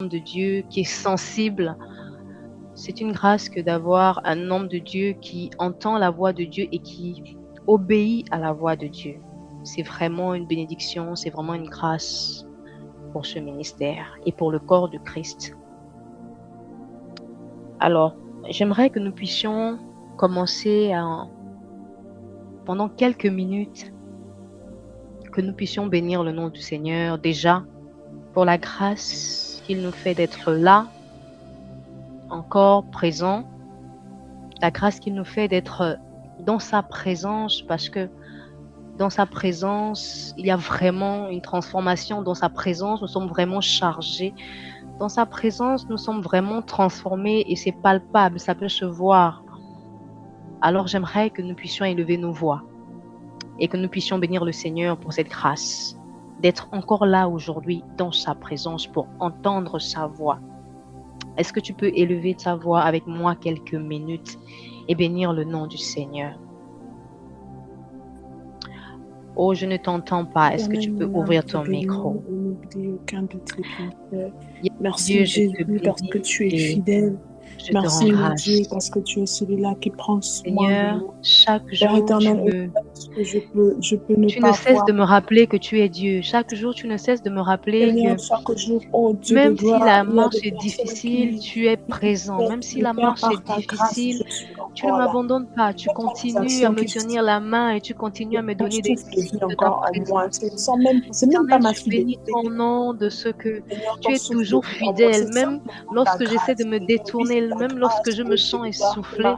de Dieu qui est sensible. C'est une grâce que d'avoir un homme de Dieu qui entend la voix de Dieu et qui obéit à la voix de Dieu. C'est vraiment une bénédiction, c'est vraiment une grâce pour ce ministère et pour le corps de Christ. Alors, j'aimerais que nous puissions commencer pendant quelques minutes, que nous puissions bénir le nom du Seigneur déjà pour la grâce qu'il nous fait d'être là, encore présent, la grâce qu'il nous fait d'être dans sa présence, parce que dans sa présence, il y a vraiment une transformation. Dans sa présence, nous sommes vraiment chargés. Dans sa présence, nous sommes vraiment transformés et c'est palpable, ça peut se voir. Alors j'aimerais que nous puissions élever nos voix et que nous puissions bénir le Seigneur pour cette grâce, d'être encore là aujourd'hui dans sa présence pour entendre sa voix. Est-ce que tu peux élever ta voix avec moi quelques minutes et bénir le nom du Seigneur? Oh, je ne t'entends pas. Est-ce que tu peux ouvrir ton micro? Merci Jésus parce que tu es fidèle. Merci mon Dieu parce que tu es celui-là qui prend soin de nous. Chaque jour, tu ne cesses de me rappeler que tu es Dieu. Chaque jour, tu ne cesses de me rappeler que même si la marche est difficile, tu es présent. Même si la marche est difficile, tu ne m'abandonnes pas. Tu continues à me tenir la main et tu continues à me donner des signes de ta présence. Éternel, je bénis ton nom de ce que tu es toujours fidèle, même lorsque j'essaie de me détourner, même lorsque je me sens essoufflée.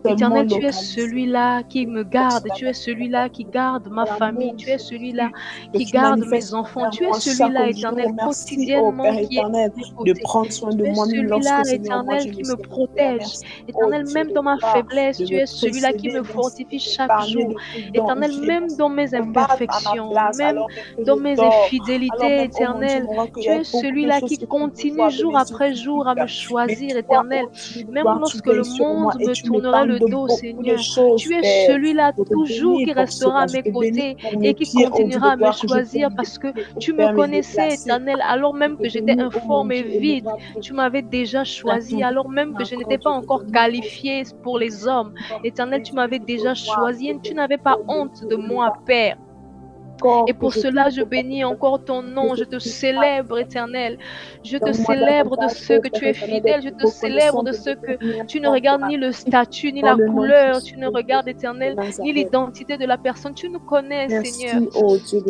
Éternel, tu es celui-là qui me garde, tu es celui-là qui garde ma famille, tu es celui-là qui garde mes enfants, tu es celui-là, Éternel, quotidiennement qui est à mes côtés. Tu es celui-là, Éternel, qui me protège. Éternel, même dans ma faiblesse, tu es celui-là qui me fortifie chaque jour. Éternel, même dans mes imperfections, même dans mes infidélités, Éternel, tu es celui-là qui continue jour après jour à me choisir, Éternel. Même lorsque le monde me tournerait le dos, Seigneur, tu es celui-là toujours qui restera à mes côtés et qui continuera à me choisir parce que tu me connaissais, Éternel, alors même que j'étais informe et vide. Tu m'avais déjà choisi, alors même que je n'étais pas encore qualifiée pour les hommes. Éternel, tu m'avais déjà choisi et tu n'avais pas honte de moi, Père. Et pour cela, je bénis encore ton nom. Je te célèbre, Éternel. Je te célèbre de ce que tu es fidèle. Je te célèbre de ce que tu ne regardes ni le statut, ni la couleur. Tu ne regardes, Éternel, ni l'identité de la personne. Tu nous connais, Seigneur.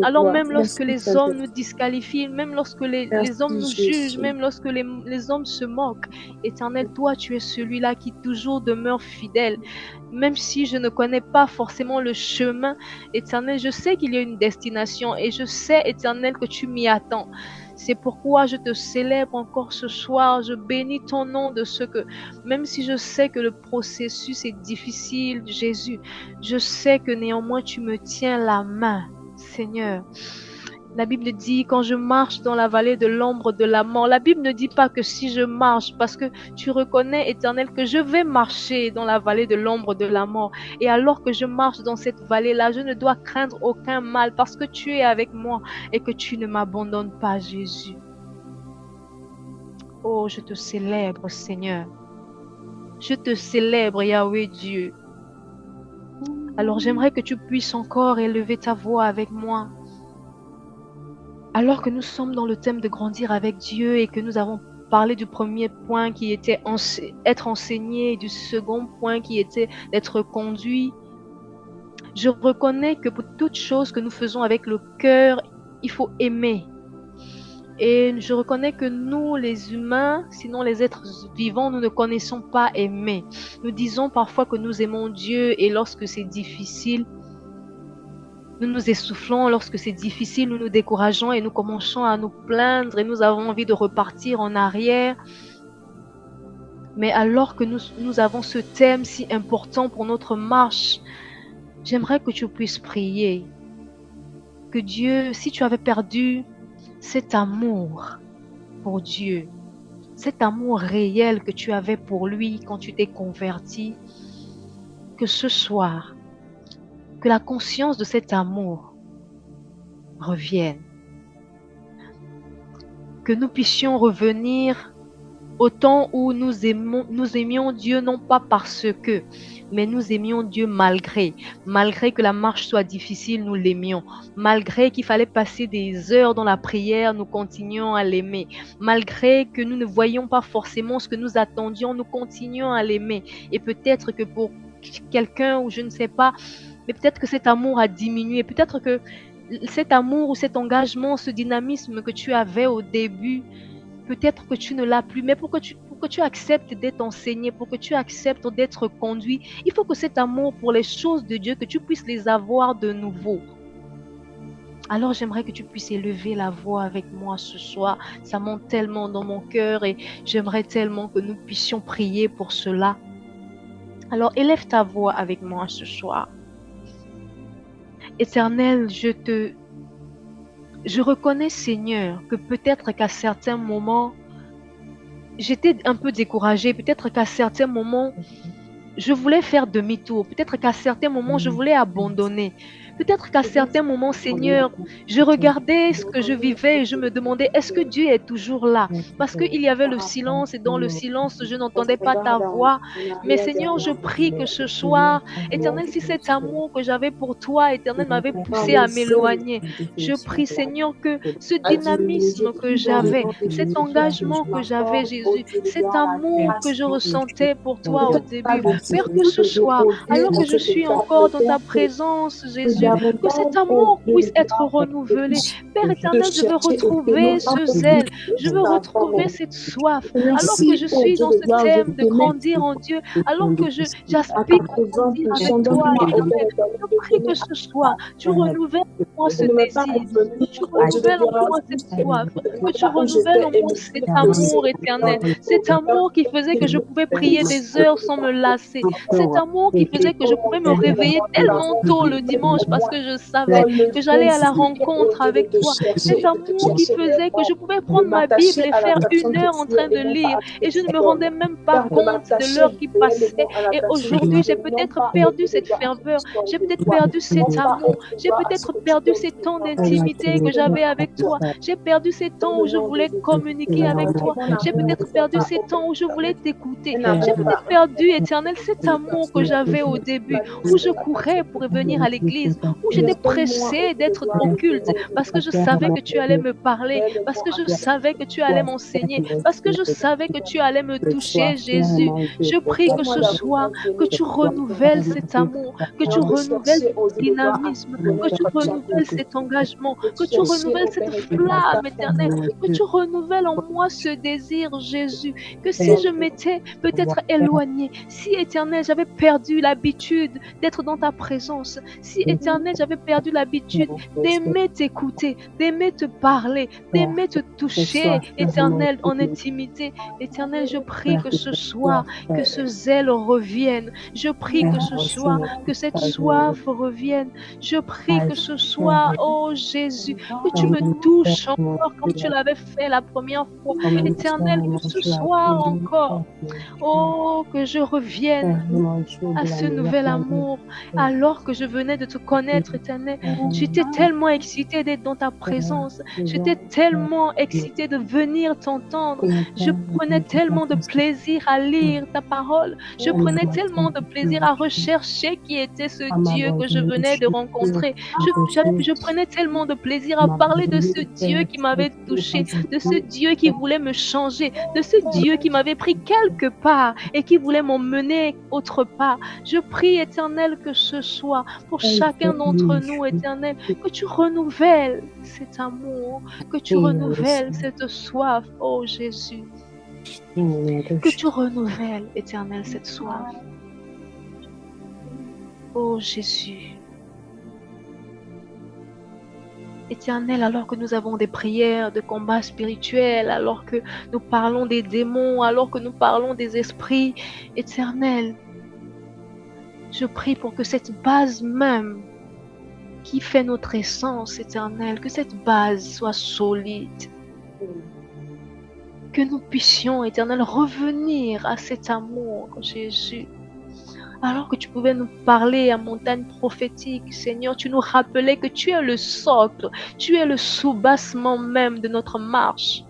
Alors même lorsque les hommes nous disqualifient, même lorsque les hommes nous jugent, même lorsque les hommes se moquent, Éternel, toi, tu es celui-là qui toujours demeure fidèle. Même si je ne connais pas forcément le chemin, Éternel, je sais qu'il y a une destination et je sais, Éternel, que tu m'y attends. C'est pourquoi je te célèbre encore ce soir. Je bénis ton nom de ce que, même si je sais que le processus est difficile, Jésus, je sais que néanmoins tu me tiens la main, Seigneur. La Bible dit, quand je marche dans la vallée de l'ombre de la mort, la Bible ne dit pas que si je marche, parce que tu reconnais, Éternel, que je vais marcher dans la vallée de l'ombre de la mort. Et alors que je marche dans cette vallée-là, je ne dois craindre aucun mal parce que tu es avec moi et que tu ne m'abandonnes pas, Jésus. Oh, je te célèbre, Seigneur. Je te célèbre, Yahweh Dieu. Alors j'aimerais que tu puisses encore élever ta voix avec moi. Alors que nous sommes dans le thème de grandir avec Dieu et que nous avons parlé du premier point qui était être enseigné, du second point qui était d'être conduit, je reconnais que pour toute chose que nous faisons avec le cœur, il faut aimer. Et je reconnais que nous, les humains, sinon les êtres vivants, nous ne connaissons pas aimer. Nous disons parfois que nous aimons Dieu et lorsque c'est difficile, nous nous essoufflons. Lorsque c'est difficile, nous nous décourageons et nous commençons à nous plaindre et nous avons envie de repartir en arrière. Mais alors que nous avons ce thème si important pour notre marche, j'aimerais que tu puisses prier. Que Dieu, si tu avais perdu cet amour pour Dieu, cet amour réel que tu avais pour lui quand tu t'es converti, que ce soir, que la conscience de cet amour revienne. que nous puissions revenir au temps où nous aimions Dieu, non pas parce que, mais nous aimions Dieu malgré. Malgré que la marche soit difficile, nous l'aimions. Malgré qu'il fallait passer des heures dans la prière, nous continuons à l'aimer. Malgré que nous ne voyions pas forcément ce que nous attendions, nous continuons à l'aimer. Et peut-être que pour quelqu'un, ou je ne sais pas, mais peut-être que cet amour a diminué. Peut-être que cet amour ou cet engagement, ce dynamisme que tu avais au début, peut-être que tu ne l'as plus, mais pour que tu acceptes d'être enseigné, pour que tu acceptes d'être conduit, il faut que cet amour pour les choses de Dieu, que tu puisses les avoir de nouveau. Alors j'aimerais que tu puisses élever la voix avec moi ce soir. Ça monte tellement dans mon cœur et j'aimerais tellement que nous puissions prier pour cela. Alors élève ta voix avec moi ce soir. Éternel, je reconnais, Seigneur, que peut-être qu'à certains moments, j'étais un peu découragée. Peut-être qu'à certains moments, je voulais faire demi-tour. Peut-être qu'à certains moments, je voulais abandonner. Peut-être qu'à certains moments, Seigneur, je regardais ce que je vivais et je me demandais, est-ce que Dieu est toujours là? Parce qu'il y avait le silence et dans le silence, je n'entendais pas ta voix. Mais Seigneur, je prie que ce soir, Éternel, si cet amour que j'avais pour toi, Éternel, m'avait poussé à m'éloigner, je prie, Seigneur, que ce dynamisme que j'avais, cet engagement que j'avais, Jésus, cet amour que je ressentais pour toi au début, Père, que ce soir, alors que je suis encore dans ta présence, Jésus, que cet amour puisse être renouvelé. Père éternel, je veux retrouver ce zèle, je veux retrouver cette soif. Alors que je suis dans ce thème de grandir en Dieu, alors que j'aspire à grandir avec toi, éternel, je prie que ce soir, tu renouvelles en moi ce désir, tu renouvelles en moi cette soif, que tu renouvelles en moi cet amour éternel, cet amour qui faisait que je pouvais prier des heures sans me lasser, cet amour qui faisait que je pouvais me réveiller tellement tôt le dimanche parce que je savais que j'allais à la rencontre avec toi. Cet amour qui faisait que je pouvais prendre ma Bible et faire 1 heure en train de lire et je ne me rendais même pas compte de l'heure qui passait. Et aujourd'hui, j'ai peut-être perdu cette ferveur, j'ai peut-être perdu cet amour, j'ai peut-être perdu ces temps d'intimité que j'avais avec toi, j'ai perdu ces temps où je voulais communiquer avec toi, j'ai peut-être perdu ces temps où je voulais t'écouter, j'ai peut-être perdu, éternel, cet amour que j'avais au début, où je courais pour venir à l'église, où j'étais pressée d'être au culte, parce que je savais que tu allais me parler, parce que je savais que tu allais m'enseigner, parce que je savais que tu allais me toucher, Jésus. Je prie que ce soir, que tu renouvelles cet amour, que tu renouvelles ce dynamisme, que tu renouvelles cet engagement, que tu renouvelles cette flamme éternelle, que tu renouvelles en moi ce désir, Jésus, que si je m'étais peut-être éloignée, si éternel, j'avais perdu l'habitude d'être dans ta présence, si éternel, j'avais perdu l'habitude d'aimer t'écouter, d'aimer te parler, d'aimer te toucher, éternel, en intimité. Éternel, je prie que ce soir, que ce zèle revienne. Je prie que ce soir, que cette soif revienne. Je prie que ce soir, oh Jésus, que tu me touches encore comme tu l'avais fait la première fois. Éternel, que ce soir encore, oh, que je revienne à ce nouvel amour, alors que je venais de te connaître, éternel. J'étais tellement excitée d'être dans ta présence. J'étais tellement excitée de venir t'entendre. Je prenais tellement de plaisir à lire ta parole. Je prenais tellement de plaisir à rechercher qui était ce Dieu que je venais de rencontrer. Je prenais tellement de plaisir à parler de ce Dieu qui m'avait touché, de ce Dieu qui voulait me changer, de ce Dieu qui m'avait pris quelque part et qui voulait m'emmener autre part. Je prie, éternel, que ce soit pour chacun d'entre nous, éternel, que tu renouvelles cet amour, que tu renouvelles cette soif, oh Jésus. Que tu renouvelles, éternel, cette soif. Oh Jésus. Éternel, alors que nous avons des prières de combat spirituel, alors que nous parlons des démons, alors que nous parlons des esprits, éternel, je prie pour que cette base même qui fait notre essence éternelle, que cette base soit solide. Que nous puissions, éternel, revenir à cet amour, Jésus. Alors que tu pouvais nous parler à montagne prophétique, Seigneur, tu nous rappelais que tu es le socle, tu es le soubassement même de notre marche.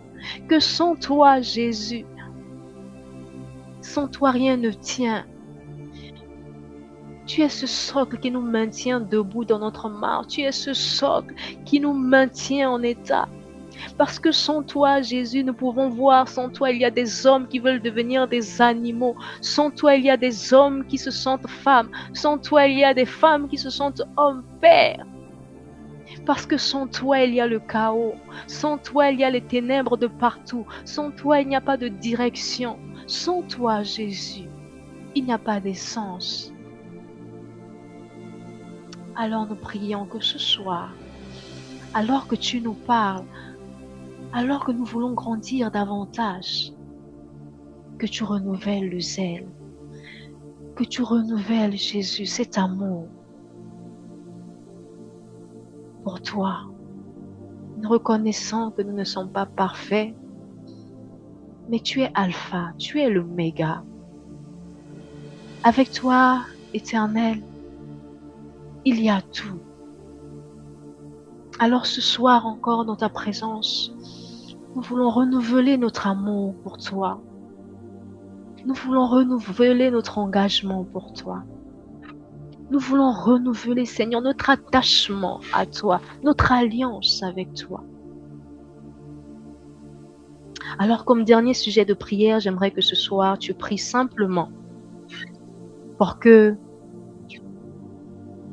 Que sans toi, Jésus, sans toi, rien ne tient. Tu es ce socle qui nous maintient debout dans notre marche. Tu es ce socle qui nous maintient en état. Parce que sans toi, Jésus, nous pouvons voir, sans toi, il y a des hommes qui veulent devenir des animaux. Sans toi, il y a des hommes qui se sentent femmes. Sans toi, il y a des femmes qui se sentent hommes, pères. Parce que sans toi, il y a le chaos. Sans toi, il y a les ténèbres de partout. Sans toi, il n'y a pas de direction. Sans toi, Jésus, il n'y a pas d'essence. Alors nous prions que ce soir, alors que tu nous parles, alors que nous voulons grandir davantage, que tu renouvelles le zèle, que tu renouvelles, Jésus, cet amour pour toi, nous reconnaissant que nous ne sommes pas parfaits, mais tu es Alpha, tu es l'Oméga. Avec toi, Éternel, il y a tout. Alors ce soir encore dans ta présence, nous voulons renouveler notre amour pour toi. Nous voulons renouveler notre engagement pour toi. Nous voulons renouveler, Seigneur, notre attachement à toi, notre alliance avec toi. Alors, comme dernier sujet de prière, j'aimerais que ce soir, tu pries simplement pour que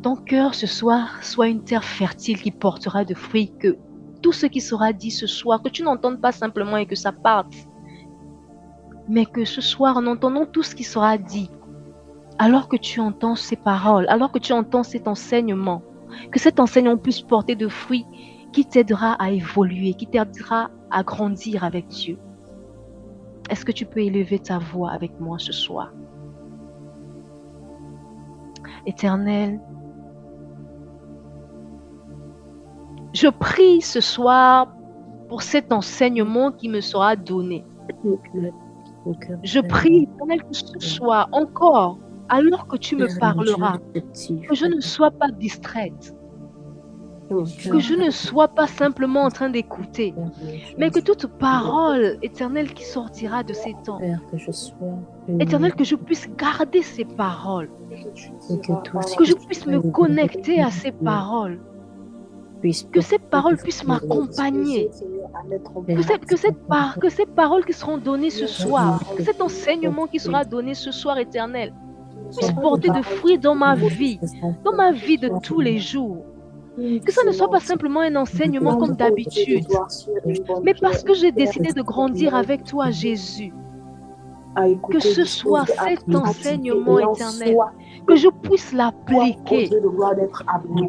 ton cœur ce soir soit une terre fertile qui portera de fruits, que tout ce qui sera dit ce soir, que tu n'entendes pas simplement et que ça parte, mais que ce soir, en entendant tout ce qui sera dit, alors que tu entends ces paroles, alors que tu entends cet enseignement, que cet enseignement puisse porter de fruits qui t'aidera à évoluer, qui t'aidera à grandir avec Dieu. Est-ce que tu peux élever ta voix avec moi ce soir? Éternel, je prie ce soir pour cet enseignement qui me sera donné. Je prie, Éternel, que ce soir encore, alors que tu me parleras, que je ne sois pas distraite, que je ne sois pas simplement en train d'écouter, mais que toute parole éternelle qui sortira de ces temps, Éternel, que je puisse garder ces paroles, que je puisse me connecter à ces paroles, que ces paroles puissent m'accompagner, que ces paroles qui seront données ce soir, que cet enseignement qui sera donné ce soir, Éternel, puisse porter de fruits dans ma vie de tous les jours. Que ça ne soit pas simplement un enseignement comme d'habitude, mais parce que j'ai décidé de grandir avec toi, Jésus. Que ce soit cet enseignement éternel, que je puisse l'appliquer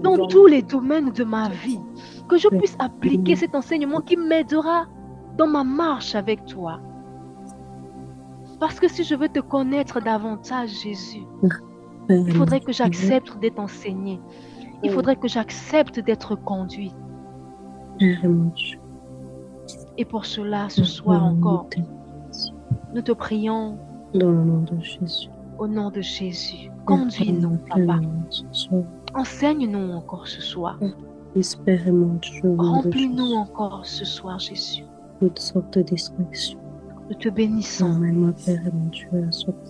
dans tous les domaines de ma vie, que je puisse appliquer cet enseignement qui m'aidera dans ma marche avec toi. Parce que si je veux te connaître davantage, Jésus, il faudrait que j'accepte d'être enseigné. Il faudrait que j'accepte d'être conduit. Et pour cela, ce soir encore, nous te prions dans le nom de Jésus. Au nom de Jésus, conduis-nous, Papa. Enseigne-nous encore ce soir. Remplis-nous encore ce soir, Jésus. Toutes sortes de distractions. Nous te bénissons.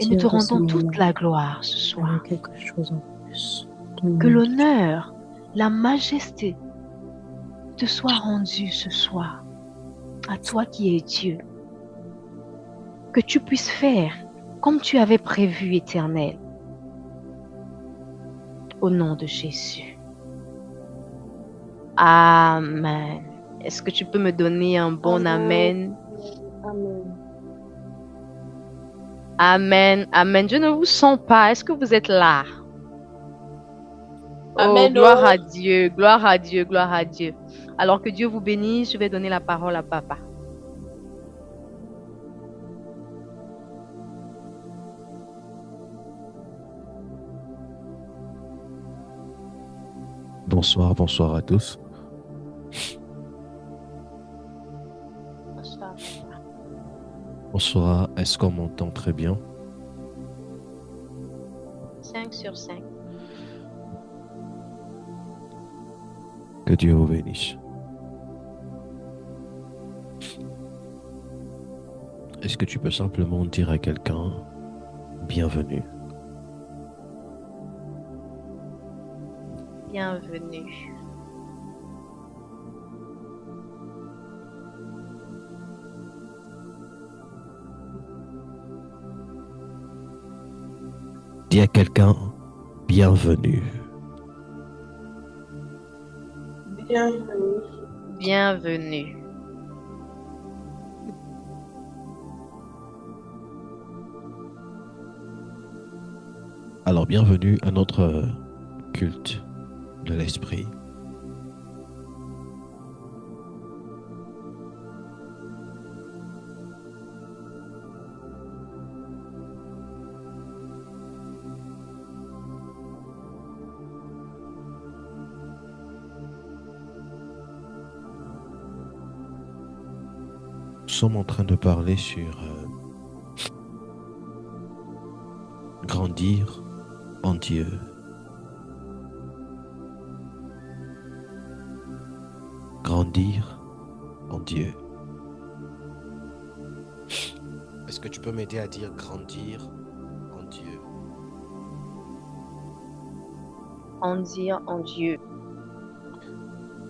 Et nous te rendons toute la gloire ce soir. Quelque chose en plus. Que l'honneur, la majesté te soit rendue ce soir. À toi qui es Dieu. Que tu puisses faire comme tu avais prévu, Éternel. Au nom de Jésus. Amen. Est-ce que tu peux me donner un bon amen? Amen. Amen. Amen. Je ne vous sens pas. Est-ce que vous êtes là? Amen. Oh, gloire à Dieu, gloire à Dieu, gloire à Dieu. Alors que Dieu vous bénisse, je vais donner la parole à Papa. Bonsoir, bonsoir à tous. Bonsoir. Bonsoir, est-ce qu'on m'entend très bien? 5 sur 5. Que Dieu vous bénisse. Est-ce que tu peux simplement dire à quelqu'un bienvenue? Bienvenue. Dis à quelqu'un bienvenue. Bienvenue. Bienvenue. Alors, bienvenue à notre culte de l'esprit. Nous sommes en train de parler sur grandir en Dieu. Grandir en Dieu. Est-ce que tu peux m'aider à dire grandir en Dieu? Grandir en Dieu.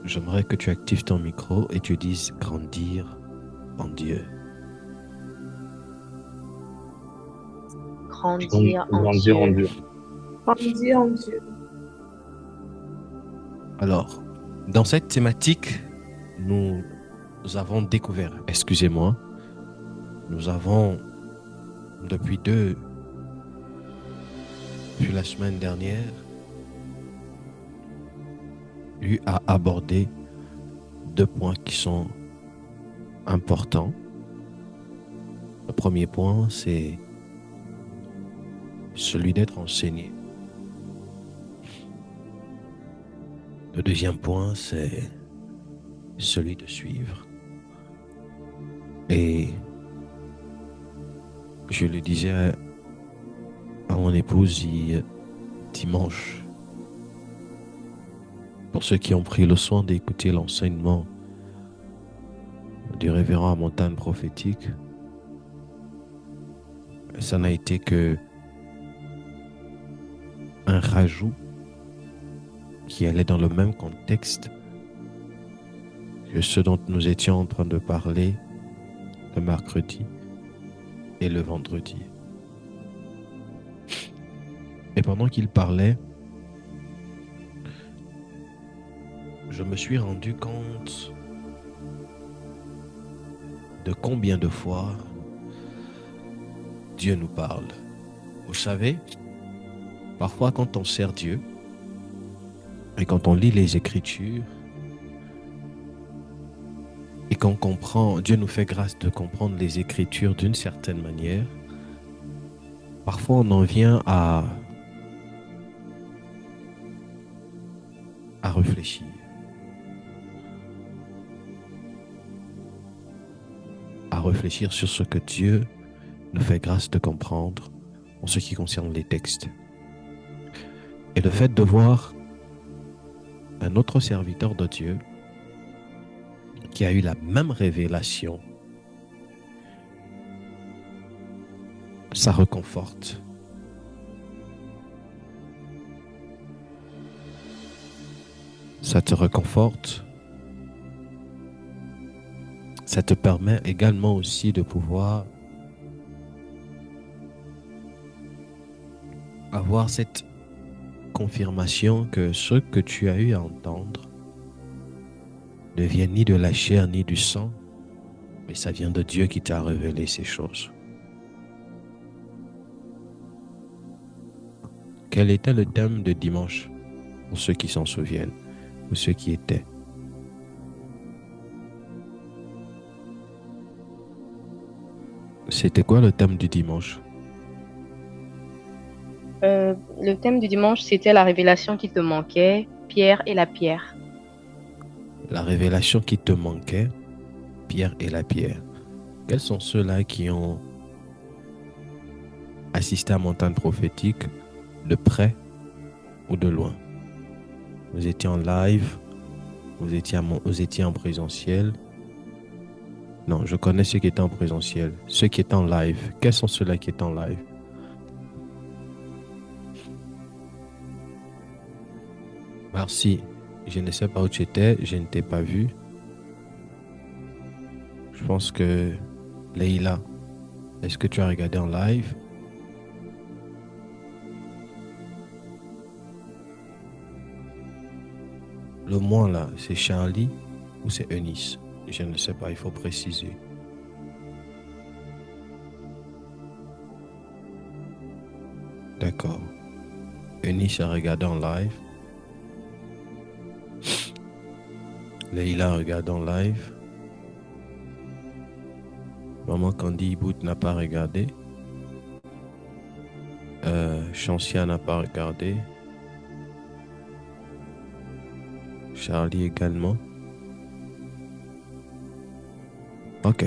J'aimerais que tu actives ton micro et tu dises grandir en Dieu. Grandir en Grandir en Dieu. Dieu. Grandir en Dieu. Alors, dans cette thématique, nous avons découvert, excusez-moi, nous avons depuis la semaine dernière, eu à aborder 2 points qui sont importants. Le premier point, c'est celui d'être enseigné. Le deuxième point, c'est celui de suivre. Et je le disais à mon épouse dimanche, pour ceux qui ont pris le soin d'écouter l'enseignement du révérend à Montagne Prophétique, ça n'a été que un rajout qui allait dans le même contexte que ce dont nous étions en train de parler le mercredi et le vendredi. Et pendant qu'il parlait, je me suis rendu compte de combien de fois Dieu nous parle. Vous savez, parfois quand on sert Dieu et quand on lit les Écritures et qu'on comprend, Dieu nous fait grâce de comprendre les Écritures d'une certaine manière, parfois on en vient à réfléchir. À réfléchir sur ce que Dieu nous fait grâce de comprendre en ce qui concerne les textes. Et le fait de voir un autre serviteur de Dieu qui a eu la même révélation, ça réconforte. Ça te réconforte. Ça te permet également aussi de pouvoir avoir cette confirmation que ce que tu as eu à entendre ne vient ni de la chair ni du sang, mais ça vient de Dieu qui t'a révélé ces choses. Quel était le thème de dimanche, pour ceux qui s'en souviennent, ou ceux qui étaient? C'était quoi le thème du dimanche? Le thème du dimanche, c'était la révélation qui te manquait, Pierre et la pierre. La révélation qui te manquait, Pierre et la pierre. Quels sont ceux-là qui ont assisté à Montagne Prophétique de près ou de loin? Vous étiez en live, vous étiez en présentiel. Non, je connais ceux qui étaient en présentiel. Ceux qui étaient en live. Quels sont ceux-là qui étaient en live? Merci. Je ne sais pas où tu étais. Je ne t'ai pas vu. Je pense que Leïla, est-ce que tu as regardé en live? Le moins là, c'est Charlie ou c'est Eunice? Je ne sais pas, il faut préciser. D'accord. Eunice a regardé en live. Leïla regarde en live. Maman Candy Bout n'a pas regardé. Chancia n'a pas regardé. Charlie également. Ok.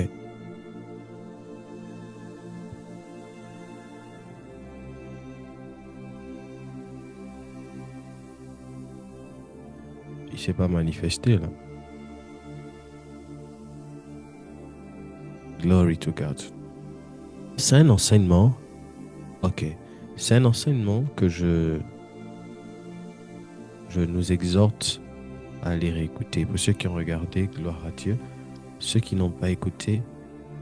Il ne s'est pas manifesté là. Glory to God. C'est un enseignement. Ok. C'est un enseignement que je nous exhorte à aller réécouter. Pour ceux qui ont regardé, gloire à Dieu. Ceux qui n'ont pas écouté,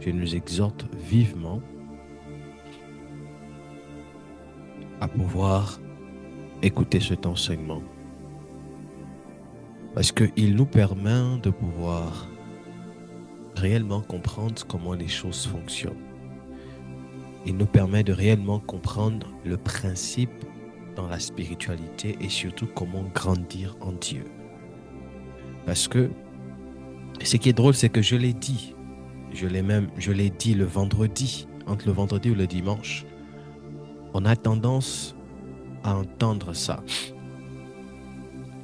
je nous exhorte vivement à pouvoir écouter cet enseignement. Parce qu'il nous permet de pouvoir réellement comprendre comment les choses fonctionnent. Il nous permet de réellement comprendre le principe dans la spiritualité et surtout comment grandir en Dieu. Parce que ce qui est drôle, c'est que je l'ai dit. Je l'ai dit le vendredi, entre le vendredi ou le dimanche. On a tendance à entendre ça.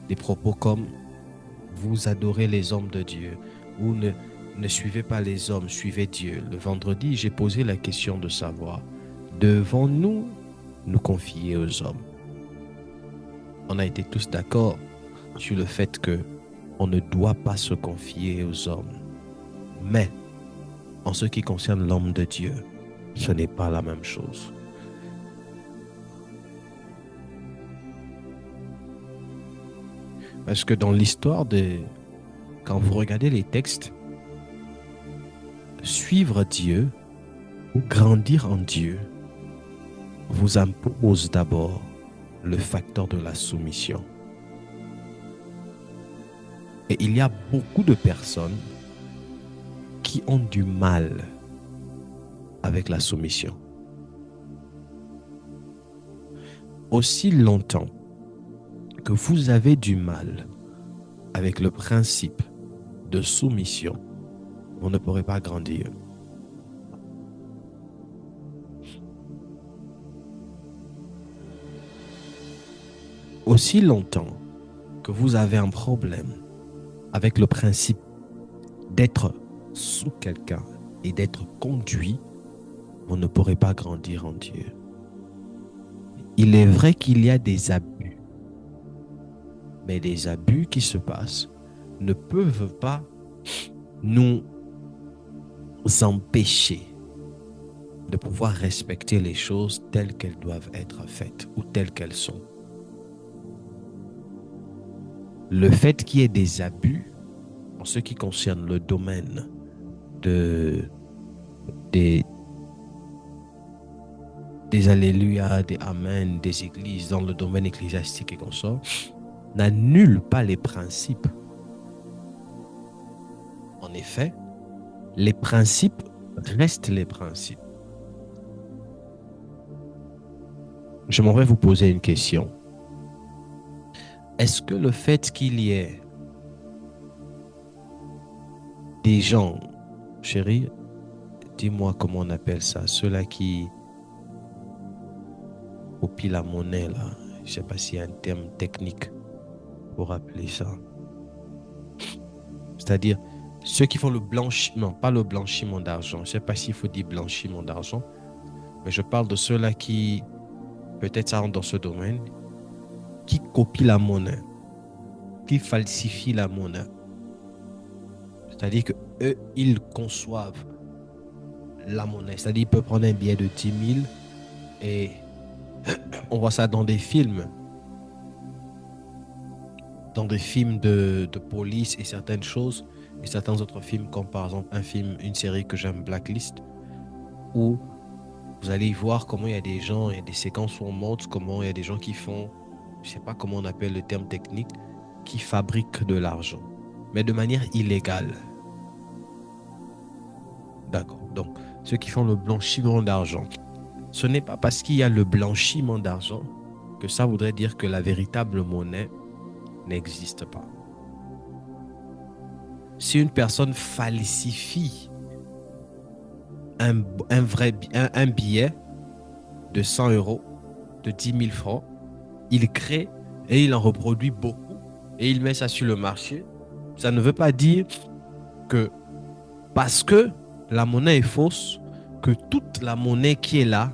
Des propos comme « vous adorez les hommes de Dieu » ou ne suivez pas les hommes, suivez Dieu. Le vendredi, j'ai posé la question de savoir, devons-nous nous confier aux hommes? On a été tous d'accord sur le fait que on ne doit pas se confier aux hommes. Mais, en ce qui concerne l'homme de Dieu, ce n'est pas la même chose. Parce que dans l'histoire quand vous regardez les textes, suivre Dieu ou grandir en Dieu vous impose d'abord le facteur de la soumission. Et il y a beaucoup de personnes qui ont du mal avec la soumission. Aussi longtemps que vous avez du mal avec le principe de soumission, vous ne pourrez pas grandir. Aussi longtemps que vous avez un problème avec le principe d'être sous quelqu'un et d'être conduit, vous ne pourrez pas grandir en Dieu. Il est vrai qu'il y a des abus, mais les abus qui se passent ne peuvent pas nous empêcher de pouvoir respecter les choses telles qu'elles doivent être faites ou telles qu'elles sont. Le fait qu'il y ait des abus en ce qui concerne le domaine des alléluia, des amen, des églises dans le domaine ecclésiastique et consort, n'annule pas les principes. En effet, les principes restent les principes. Je m'en vais vous poser une question. Est-ce que le fait qu'il y ait des gens, chérie, dis-moi comment on appelle ça, ceux-là qui copient la monnaie, là, je ne sais pas s'il y a un terme technique pour appeler ça. C'est-à-dire, ceux qui font le blanchiment, non, pas le blanchiment d'argent, je ne sais pas s'il faut dire blanchiment d'argent, mais je parle de ceux-là qui, peut-être ça rentre dans ce domaine, qui copient la monnaie, qui falsifient la monnaie. C'est-à-dire qu'eux, ils conçoivent la monnaie. C'est-à-dire qu'ils peuvent prendre un billet de 10 000 et on voit ça dans des films. Dans des films de police et certaines choses, et certains autres films, comme par exemple une série que j'aime, Blacklist, où vous allez y voir comment il y a des gens, il y a des séquences où on montre comment il y a des gens qui font, je ne sais pas comment on appelle le terme technique, qui fabriquent de l'argent, mais de manière illégale. D'accord. Donc, ceux qui font le blanchiment d'argent, ce n'est pas parce qu'il y a le blanchiment d'argent que ça voudrait dire que la véritable monnaie n'existe pas. Si une personne falsifie un billet de 100 euros, de 10 000 francs, il crée et il en reproduit beaucoup et il met ça sur le marché, ça ne veut pas dire que parce que la monnaie est fausse, que toute la monnaie qui est là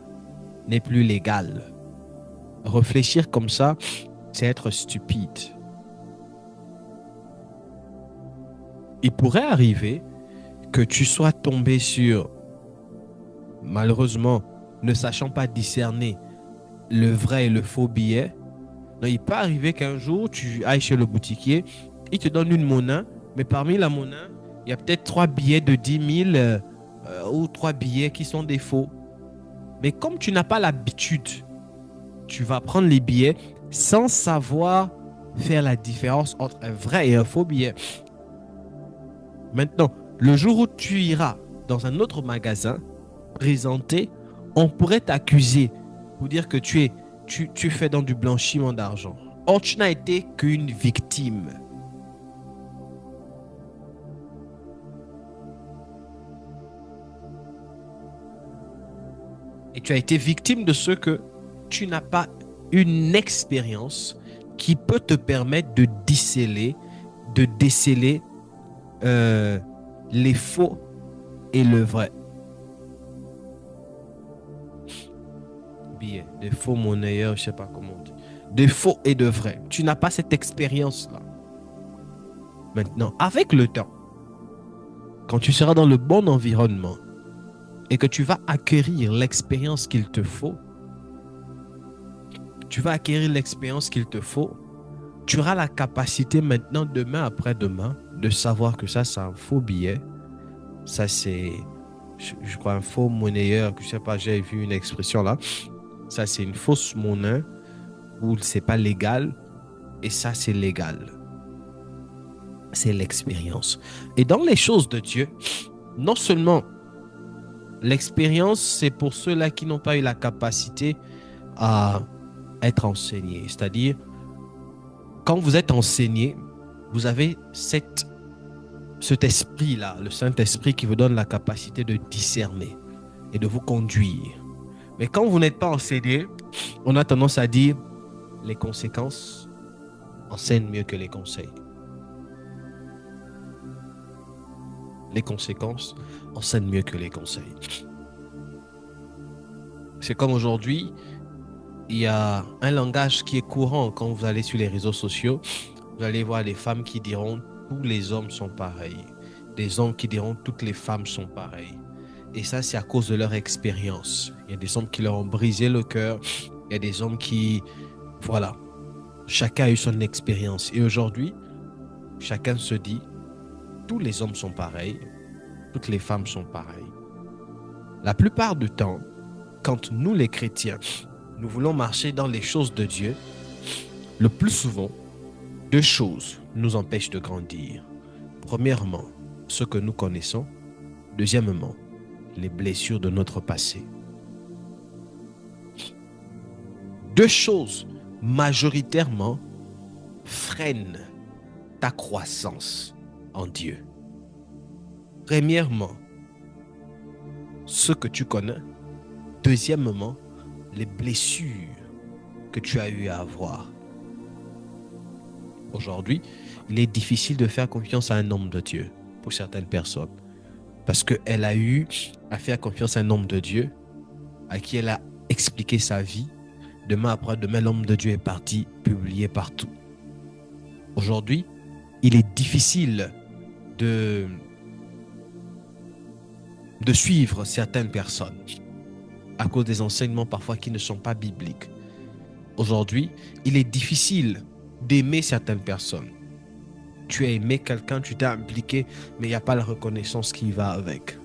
n'est plus légale. Réfléchir comme ça, c'est être stupide. Il pourrait arriver que tu sois tombé sur, malheureusement, ne sachant pas discerner le vrai et le faux billet. Donc, il peut arriver qu'un jour, tu ailles chez le boutiquier, il te donne une monnaie, mais parmi la monnaie, il y a peut-être 3 billets de 10 000 ou 3 billets qui sont des faux. Mais comme tu n'as pas l'habitude, tu vas prendre les billets sans savoir faire la différence entre un vrai et un faux billet. Maintenant, le jour où tu iras dans un autre magasin présenter, on pourrait t'accuser pour dire que tu fais dans du blanchiment d'argent. Or, tu n'as été qu'une victime. Et tu as été victime de ce que tu n'as pas une expérience qui peut te permettre de déceler les faux et le vrai. Billets, des faux monnayeurs, je ne sais pas comment on dit. Des faux et de vrai. Tu n'as pas cette expérience-là. Maintenant, avec le temps, quand tu seras dans le bon environnement et que tu vas acquérir l'expérience qu'il te faut, tu auras la capacité maintenant, demain après-demain, de savoir que ça, c'est un faux billet. Ça, c'est, je crois, un faux monnayeur. Je ne sais pas, j'ai vu une expression là. Ça, c'est une fausse monnaie où c'est pas légal. Et ça, c'est légal. C'est l'expérience. Et dans les choses de Dieu, non seulement l'expérience, c'est pour ceux-là qui n'ont pas eu la capacité à être enseignés. C'est-à-dire, quand vous êtes enseigné, vous avez cet esprit-là, le Saint-Esprit qui vous donne la capacité de discerner et de vous conduire. Mais quand vous n'êtes pas enseigné, on a tendance à dire les conséquences enseignent mieux que les conseils. Les conséquences enseignent mieux que les conseils. C'est comme aujourd'hui, il y a un langage qui est courant quand vous allez sur les réseaux sociaux. Vous allez voir des femmes qui diront tous les hommes sont pareils. Des hommes qui diront toutes les femmes sont pareilles. Et ça, c'est à cause de leur expérience. Il y a des hommes qui leur ont brisé le cœur. Il y a des hommes qui... Voilà. Chacun a eu son expérience. Et aujourd'hui, chacun se dit tous les hommes sont pareils. Toutes les femmes sont pareilles. La plupart du temps, quand nous les chrétiens, nous voulons marcher dans les choses de Dieu, le plus souvent, 2 choses nous empêchent de grandir. Premièrement, ce que nous connaissons. Deuxièmement, les blessures de notre passé. 2 choses majoritairement freinent ta croissance en Dieu. Premièrement, ce que tu connais. Deuxièmement, les blessures que tu as eu à avoir. Aujourd'hui, il est difficile de faire confiance à un homme de Dieu pour certaines personnes. Parce qu'elle a eu à faire confiance à un homme de Dieu à qui elle a expliqué sa vie. Demain après demain, l'homme de Dieu est parti, publié partout. Aujourd'hui, il est difficile de suivre certaines personnes à cause des enseignements parfois qui ne sont pas bibliques. Aujourd'hui, il est difficile d'aimer certaines personnes. Tu as aimé quelqu'un, tu t'es impliqué, mais il n'y a pas la reconnaissance qui va avec.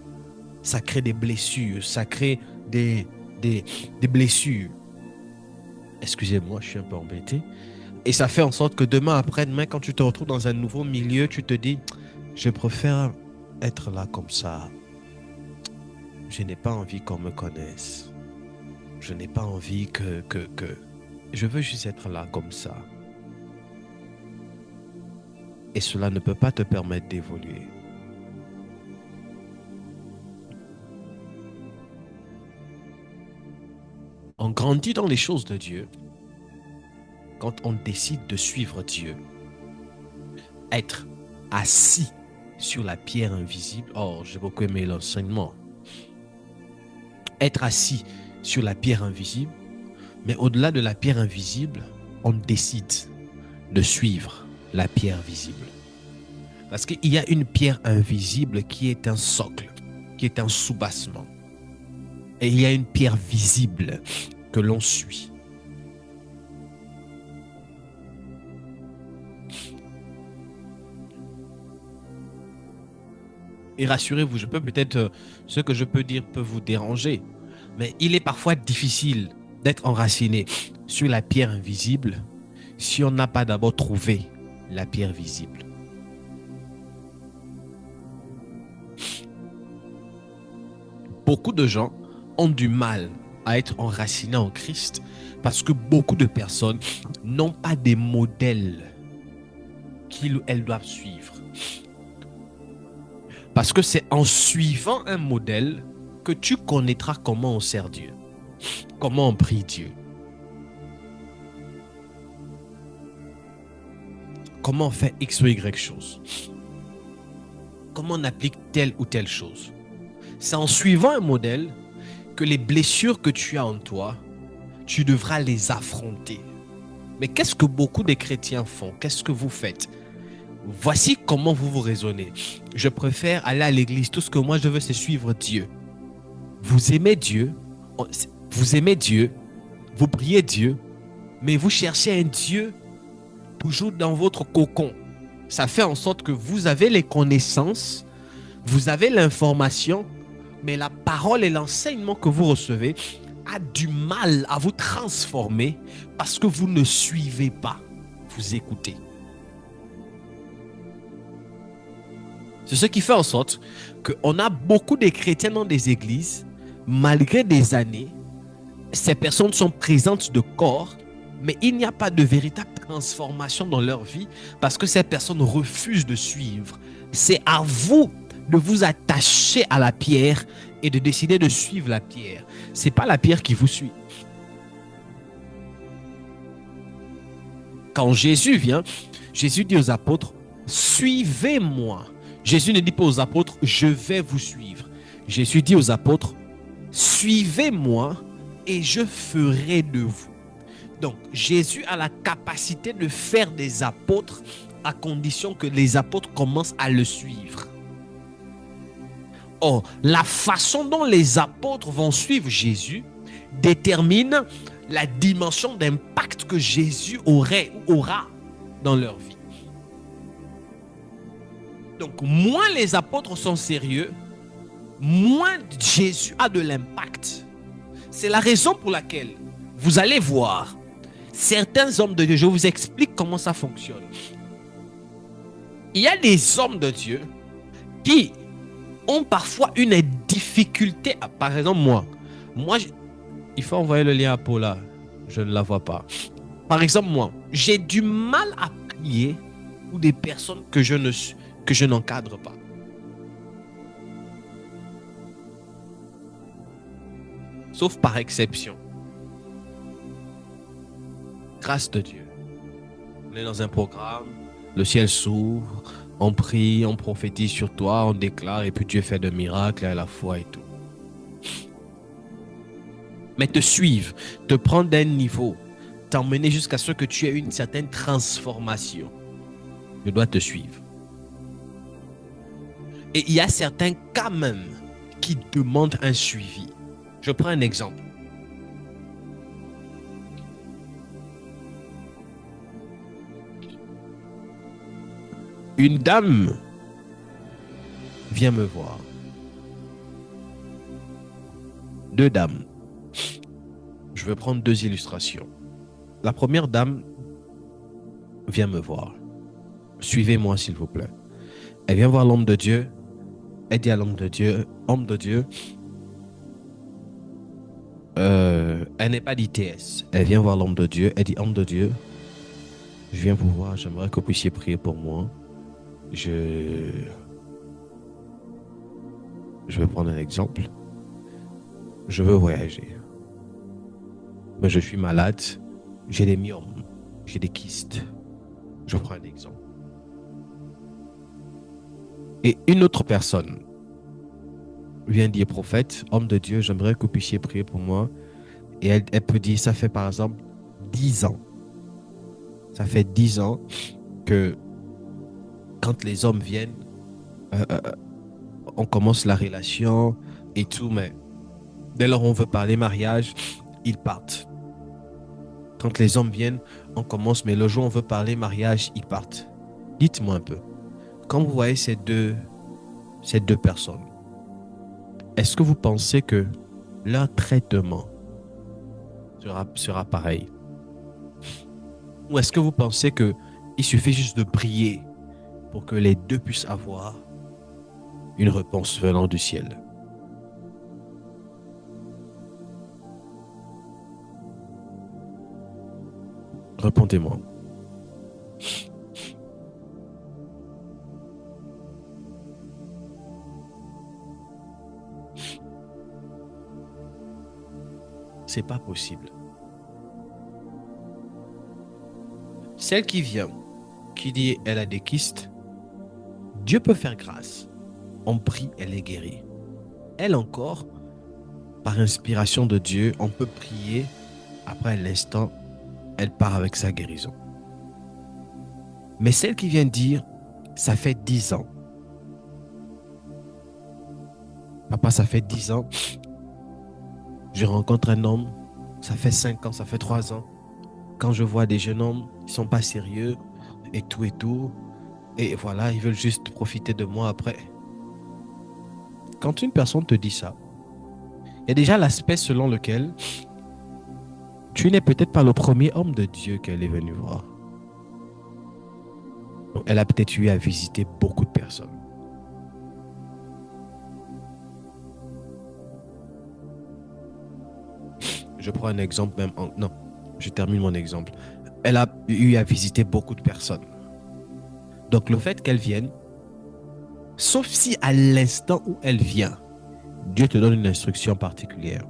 Ça crée des blessures, ça crée des blessures. Excusez-moi, je suis un peu embêté. Et ça fait en sorte que demain, après-demain, quand tu te retrouves dans un nouveau milieu, tu te dis, je préfère être là comme ça. Je n'ai pas envie qu'on me connaisse. Je n'ai pas envie que... Je veux juste être là comme ça. Et cela ne peut pas te permettre d'évoluer. On grandit dans les choses de Dieu quand on décide de suivre Dieu. Être assis sur la pierre invisible. Oh, j'ai beaucoup aimé l'enseignement. Être assis sur la pierre invisible, mais au-delà de la pierre invisible, on décide de suivre la pierre visible. Parce qu'il y a une pierre invisible qui est un socle, qui est un soubassement. Et il y a une pierre visible que l'on suit. Et rassurez-vous, je peux peut-être, ce que je peux dire peut vous déranger, mais il est parfois difficile d'être enraciné sur la pierre invisible si on n'a pas d'abord trouvé la pierre visible. Beaucoup de gens ont du mal à être enracinés en Christ parce que beaucoup de personnes n'ont pas des modèles qu'ils ou elles doivent suivre. Parce que c'est en suivant un modèle que tu connaîtras comment on sert Dieu, comment on prie Dieu, comment on fait X ou Y chose, comment on applique telle ou telle chose. C'est en suivant un modèle que les blessures que tu as en toi, tu devras les affronter. Mais qu'est-ce que beaucoup de chrétiens font? Qu'est-ce que vous faites? Voici comment vous raisonnez. Je préfère aller à l'église. Tout ce que moi je veux, c'est suivre Dieu. Vous aimez Dieu, vous priez Dieu, mais vous cherchez un Dieu toujours dans votre cocon. Ça fait en sorte que vous avez les connaissances, vous avez l'information, mais la parole et l'enseignement que vous recevez a du mal à vous transformer parce que vous ne suivez pas, vous écoutez. C'est ce qui fait en sorte qu'on a beaucoup de chrétiens dans des églises, malgré des années, ces personnes sont présentes de corps, mais il n'y a pas de véritable transformation dans leur vie parce que ces personnes refusent de suivre. C'est à vous de vous attacher à la pierre et de décider de suivre la pierre. Ce n'est pas la pierre qui vous suit. Quand Jésus vient, Jésus dit aux apôtres, suivez-moi. Jésus ne dit pas aux apôtres, je vais vous suivre. Jésus dit aux apôtres, suivez-moi et je ferai de vous. Donc, Jésus a la capacité de faire des apôtres à condition que les apôtres commencent à le suivre. Or, la façon dont les apôtres vont suivre Jésus détermine la dimension d'impact que Jésus aura dans leur vie. Donc, moins les apôtres sont sérieux, moins Jésus a de l'impact. C'est la raison pour laquelle vous allez voir certains hommes de Dieu. Je vous explique comment ça fonctionne. Il y a des hommes de Dieu qui ont parfois une difficulté. Par exemple, moi, il faut envoyer le lien à Paula. Je ne la vois pas. Par exemple, moi, j'ai du mal à prier pour des personnes que je n'encadre pas. Sauf par exception. Grâce de Dieu. On est dans un programme, le ciel s'ouvre, on prie, on prophétise sur toi, on déclare et puis Dieu fait de miracles à la foi et tout. Mais te suivre, te prendre d'un niveau, t'emmener jusqu'à ce que tu aies une certaine transformation. Je dois te suivre. Et il y a certains cas même qui demande un suivi. Je prends un exemple. Une dame vient me voir. Deux dames. Je vais prendre deux illustrations. La première dame vient me voir. Suivez-moi, s'il vous plaît. Elle vient voir l'homme de Dieu. Elle dit à l'homme de Dieu, homme de Dieu, elle n'est pas d'ITS. Elle vient voir l'homme de Dieu. Elle dit, homme de Dieu, je viens vous voir. J'aimerais que vous puissiez prier pour moi. Je vais prendre un exemple. Je veux voyager. Mais je suis malade. J'ai des myomes. J'ai des kystes. Je prends un exemple. Et une autre personne vient dire, prophète, homme de Dieu, j'aimerais que vous puissiez prier pour moi. Et elle peut dire, ça fait par exemple 10 ans. Ça fait 10 ans que quand les hommes viennent, on commence la relation et tout, mais dès lors on veut parler mariage, ils partent. Quand les hommes viennent, on commence, mais le jour où on veut parler mariage, ils partent. Dites-moi un peu, quand vous voyez ces deux personnes, est-ce que vous pensez que leur traitement sera pareil? Ou est-ce que vous pensez qu'il suffit juste de prier pour que les deux puissent avoir une réponse venant du ciel? Répondez-moi. C'est pas possible. Celle qui vient, qui dit elle a des kystes, Dieu peut faire grâce. On prie, elle est guérie. Elle encore, par inspiration de Dieu, on peut prier. Après l'instant, elle part avec sa guérison. Mais celle qui vient dire, ça fait 10 ans. Papa, ça fait 10 ans. Je rencontre un homme, ça fait 5 ans, ça fait 3 ans. Quand je vois des jeunes hommes, ils ne sont pas sérieux et tout et tout. Et voilà, ils veulent juste profiter de moi après. Quand une personne te dit ça, il y a déjà l'aspect selon lequel tu n'es peut-être pas le premier homme de Dieu qu'elle est venue voir. Donc, elle a peut-être eu à visiter beaucoup de personnes. Je prends un exemple même. Non, je termine mon exemple. Elle a eu à visiter beaucoup de personnes. Donc, le fait qu'elle vienne, sauf si à l'instant où elle vient, Dieu te donne une instruction particulière.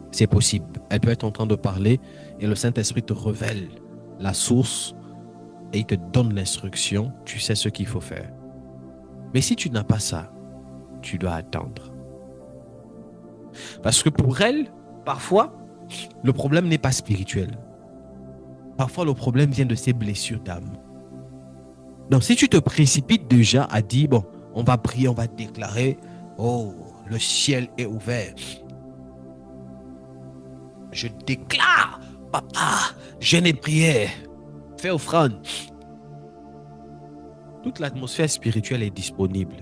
C'est possible. Elle peut être en train de parler et le Saint-Esprit te révèle la source et il te donne l'instruction. Tu sais ce qu'il faut faire. Mais si tu n'as pas ça, tu dois attendre. Parce que pour elle, parfois, le problème n'est pas spirituel. Parfois, le problème vient de ses blessures d'âme. Donc, si tu te précipites déjà à dire, bon, on va prier, on va déclarer, oh, le ciel est ouvert. Je déclare, papa, jeûne et prière, fais offrande. Toute l'atmosphère spirituelle est disponible.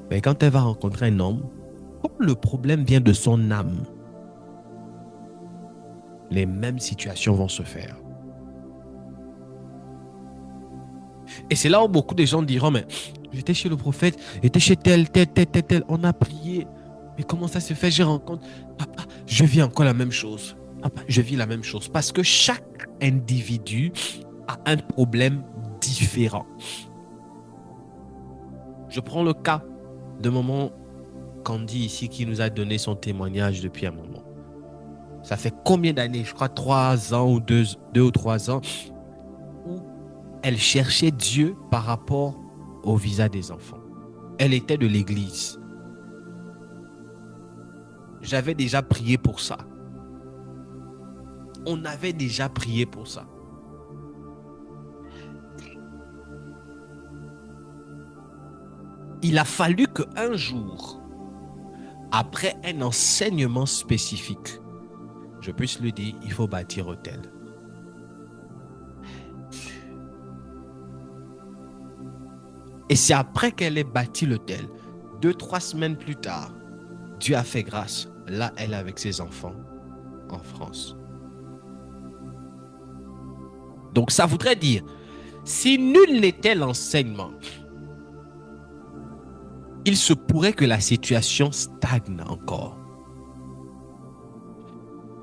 Mais quand elle va rencontrer un homme, comme le problème vient de son âme, les mêmes situations vont se faire. Et c'est là où beaucoup de gens diront, mais j'étais chez le prophète, j'étais chez tel, on a prié. Mais comment ça se fait? Je rencontre, papa, je vis encore la même chose. Papa, je vis la même chose. Parce que chaque individu a un problème différent. Je prends le cas de maman Candy ici qui nous a donné son témoignage depuis un moment. Ça fait combien d'années? Je crois 3 ans ou 2 ou 3 ans où elle cherchait Dieu par rapport au visa des enfants. Elle était de l'église. J'avais déjà prié pour ça. On avait déjà prié pour ça. il a fallu qu'un jour, après un enseignement spécifique, je puisse lui dire, il faut bâtir autel. Et c'est après qu'elle ait bâti l'autel, 2-3 semaines plus tard, Dieu a fait grâce. Là, elle est avec ses enfants en France. Donc, ça voudrait dire, si nul n'était l'enseignement, il se pourrait que la situation stagne encore.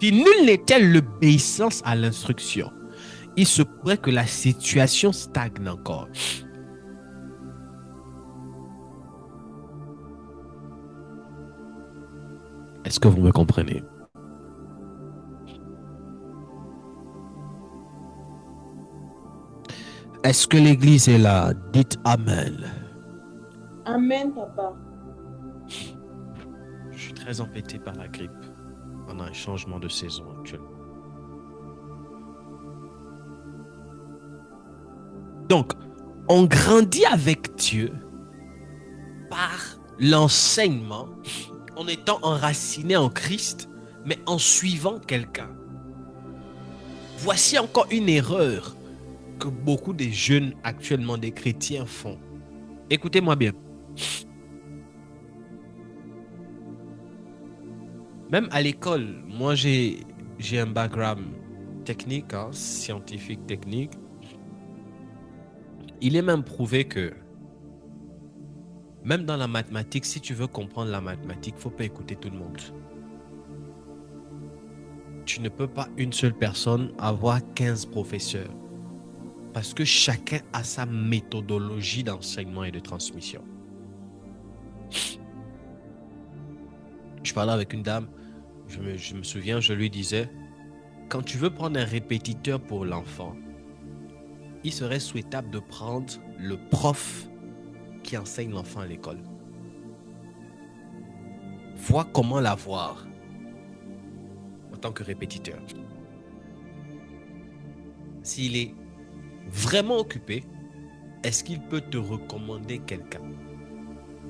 Si nul n'était l'obéissance à l'instruction, il se pourrait que la situation stagne encore. Est-ce que vous me comprenez? Est-ce que l'église est là? Dites Amen. Amen, papa. Je suis très embêté par la grippe. On a un changement de saison actuellement. Donc, on grandit avec Dieu par l'enseignement, en étant enraciné en Christ, mais en suivant quelqu'un. Voici encore une erreur que beaucoup de jeunes actuellement, des chrétiens font. Écoutez-moi bien. Même à l'école, moi j'ai un background technique, scientifique technique. Il est même prouvé que même dans la mathématique, si tu veux comprendre la mathématique, il ne faut pas écouter tout le monde. Tu ne peux pas, une seule personne, avoir 15 professeurs. Parce que chacun a sa méthodologie d'enseignement et de transmission. Je parlais avec une dame, je me souviens, je lui disais, quand tu veux prendre un répétiteur pour l'enfant, il serait souhaitable de prendre le prof qui enseigne l'enfant à l'école. Vois comment l'avoir en tant que répétiteur. S'il est vraiment occupé, est-ce qu'il peut te recommander quelqu'un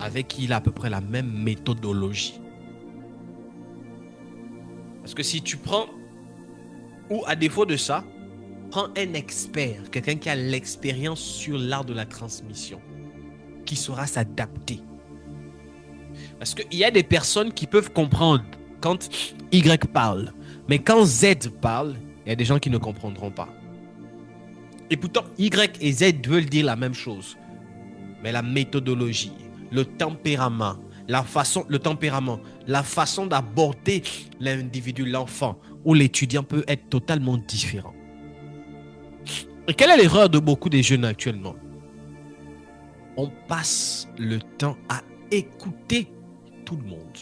avec qui il a à peu près la même méthodologie? Parce que si tu prends, ou à défaut de ça, prends un expert, quelqu'un qui a l'expérience sur l'art de la transmission, qui saura s'adapter. Parce qu'il y a des personnes qui peuvent comprendre quand Y parle, mais quand Z parle, il y a des gens qui ne comprendront pas. Et pourtant, Y et Z veulent dire la même chose. Mais la méthodologie, le tempérament, la façon d'aborder l'individu, l'enfant ou l'étudiant peut être totalement différent. Et quelle est l'erreur de beaucoup des jeunes actuellement? On passe le temps à écouter tout le monde.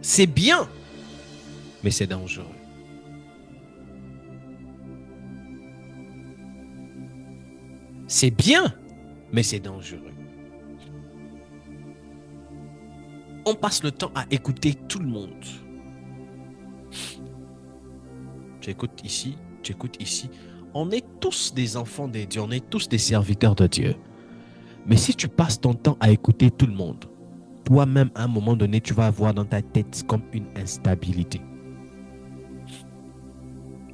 C'est bien, mais c'est dangereux. C'est bien, mais c'est dangereux. On passe le temps à écouter tout le monde. Tu écoutes ici, tu écoutes ici. On est tous des enfants de Dieu, on est tous des serviteurs de Dieu. Mais si tu passes ton temps à écouter tout le monde, toi-même, à un moment donné, tu vas avoir dans ta tête comme une instabilité.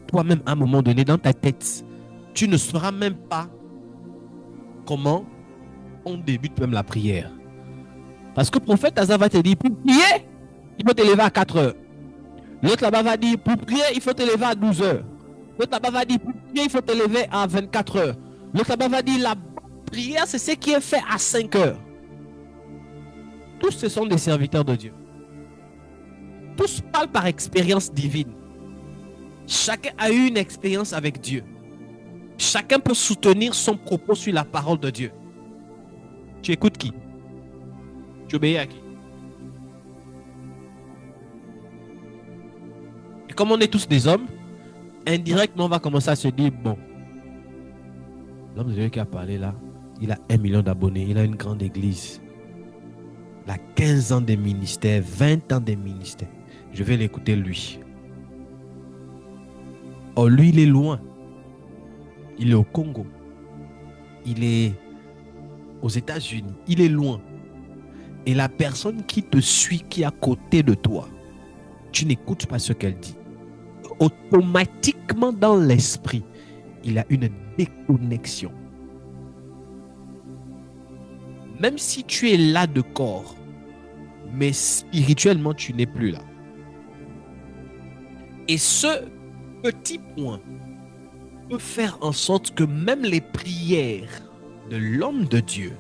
Toi-même, à un moment donné, dans ta tête, tu ne sauras même pas comment on débute même la prière. Parce que le prophète Asa va te dire, pour prier, il faut te lever à 4 heures. L'autre là-bas va dire, pour prier, il faut te lever à 12 heures. L'autre là-bas va dire, pour prier, il faut te lever à 24 heures. L'autre là-bas va dire, la prière, c'est ce qui est fait à 5 heures. Tous ce sont des serviteurs de Dieu. Tous parlent par expérience divine. Chacun a eu une expérience avec Dieu. Chacun peut soutenir son propos sur la parole de Dieu. Tu écoutes qui? Tu obéis à qui? Et comme on est tous des hommes, indirectement on va commencer à se dire, bon, l'homme de Dieu qui a parlé là, il a 1 million d'abonnés, il a une grande église. Il a 15 ans de ministère, 20 ans de ministère. Je vais l'écouter lui. Oh, lui, il est loin. Il est au Congo. Il est aux États-Unis. Il est loin. Et la personne qui te suit, qui est à côté de toi, tu n'écoutes pas ce qu'elle dit. Automatiquement dans l'esprit, il y a une déconnexion. Même si tu es là de corps, mais spirituellement, tu n'es plus là. Et ce petit point peut faire en sorte que même les prières de l'homme de Dieu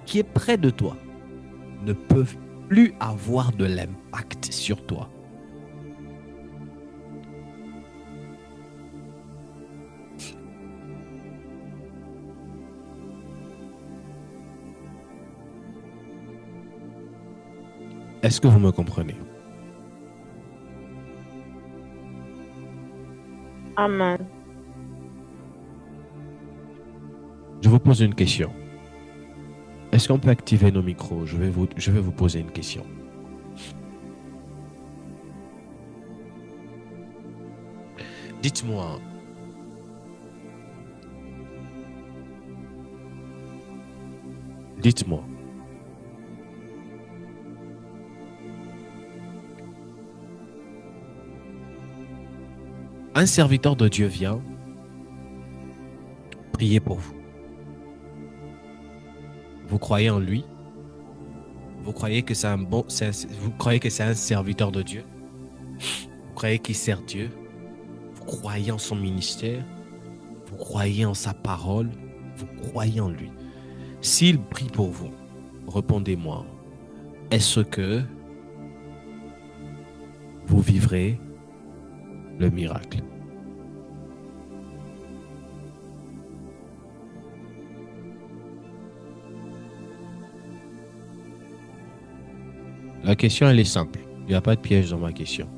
qui est près de toi ne peuvent plus avoir de l'impact sur toi. Est-ce que vous me comprenez? Amen. Je vous pose une question. Est-ce qu'on peut activer nos micros? Je vais vous poser une question. Dites-moi, un serviteur de Dieu vient prier pour vous. Vous croyez en lui? Vous croyez que c'est vous croyez que c'est un serviteur de Dieu? Vous croyez qu'il sert Dieu? Vous croyez en son ministère? Vous croyez en sa parole? Vous croyez en lui? S'il prie pour vous, répondez-moi. Est-ce que vous vivrez le miracle? La question, elle est simple. Il n'y a pas de piège dans ma question.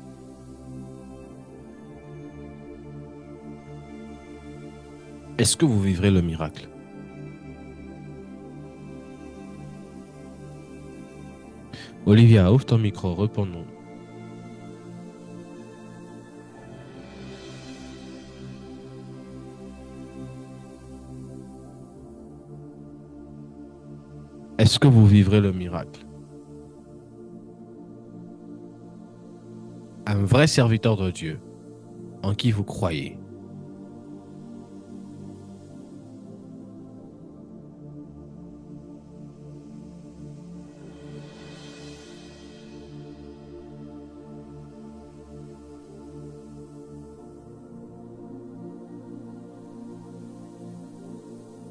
Est-ce que vous vivrez le miracle? Olivia, ouvre ton micro, réponds-nous. Est-ce que vous vivrez le miracle? Un vrai serviteur de Dieu en qui vous croyez.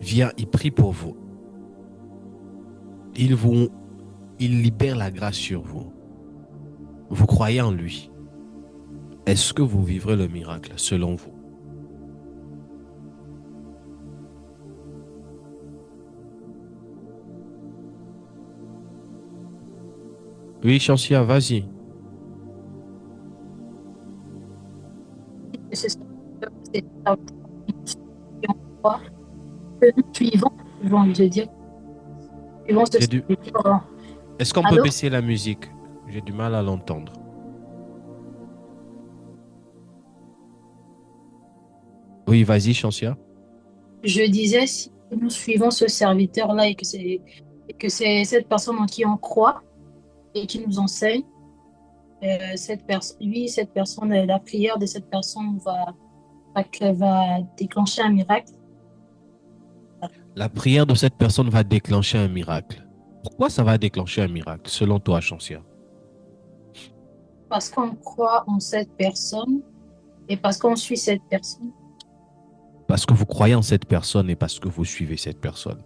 Vient, il prie pour vous. Il libère la grâce sur vous. Vous croyez en lui. Est-ce que vous vivrez le miracle selon vous? Oui, Chansia, vas-y. C'est ça. C'est ça. Que nous suivons, je veux dire. Est-ce qu'on peut baisser la musique? J'ai du mal à l'entendre. Oui, vas-y, Chansia. Je disais, si nous suivons ce serviteur-là et que c'est cette personne en qui on croit et qui nous enseigne, cette personne, la prière de cette personne va déclencher un miracle. La prière de cette personne va déclencher un miracle. Pourquoi ça va déclencher un miracle, selon toi, Chansia? Parce qu'on croit en cette personne et parce qu'on suit cette personne. Parce que vous croyez en cette personne et parce que vous suivez cette personne.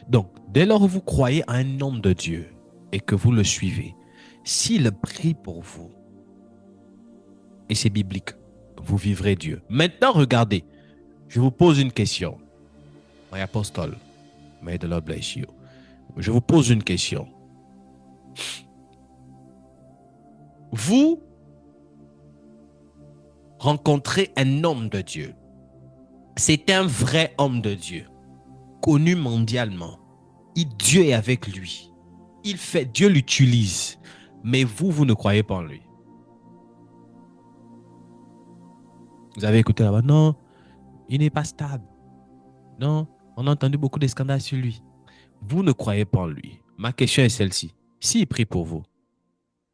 Donc, dès lors que vous croyez à un homme de Dieu et que vous le suivez, s'il prie pour vous, et c'est biblique, vous vivrez Dieu. Maintenant, regardez, je vous pose une question. My apostle, may the Lord bless you. Je vous pose une question. Vous rencontrez un homme de Dieu. C'est un vrai homme de Dieu, connu mondialement. Dieu est avec lui. Dieu l'utilise. Mais vous ne croyez pas en lui. Vous avez écouté là-bas, non, il n'est pas stable. Non, on a entendu beaucoup de scandales sur lui. Vous ne croyez pas en lui. Ma question est celle-ci. S'il prie pour vous,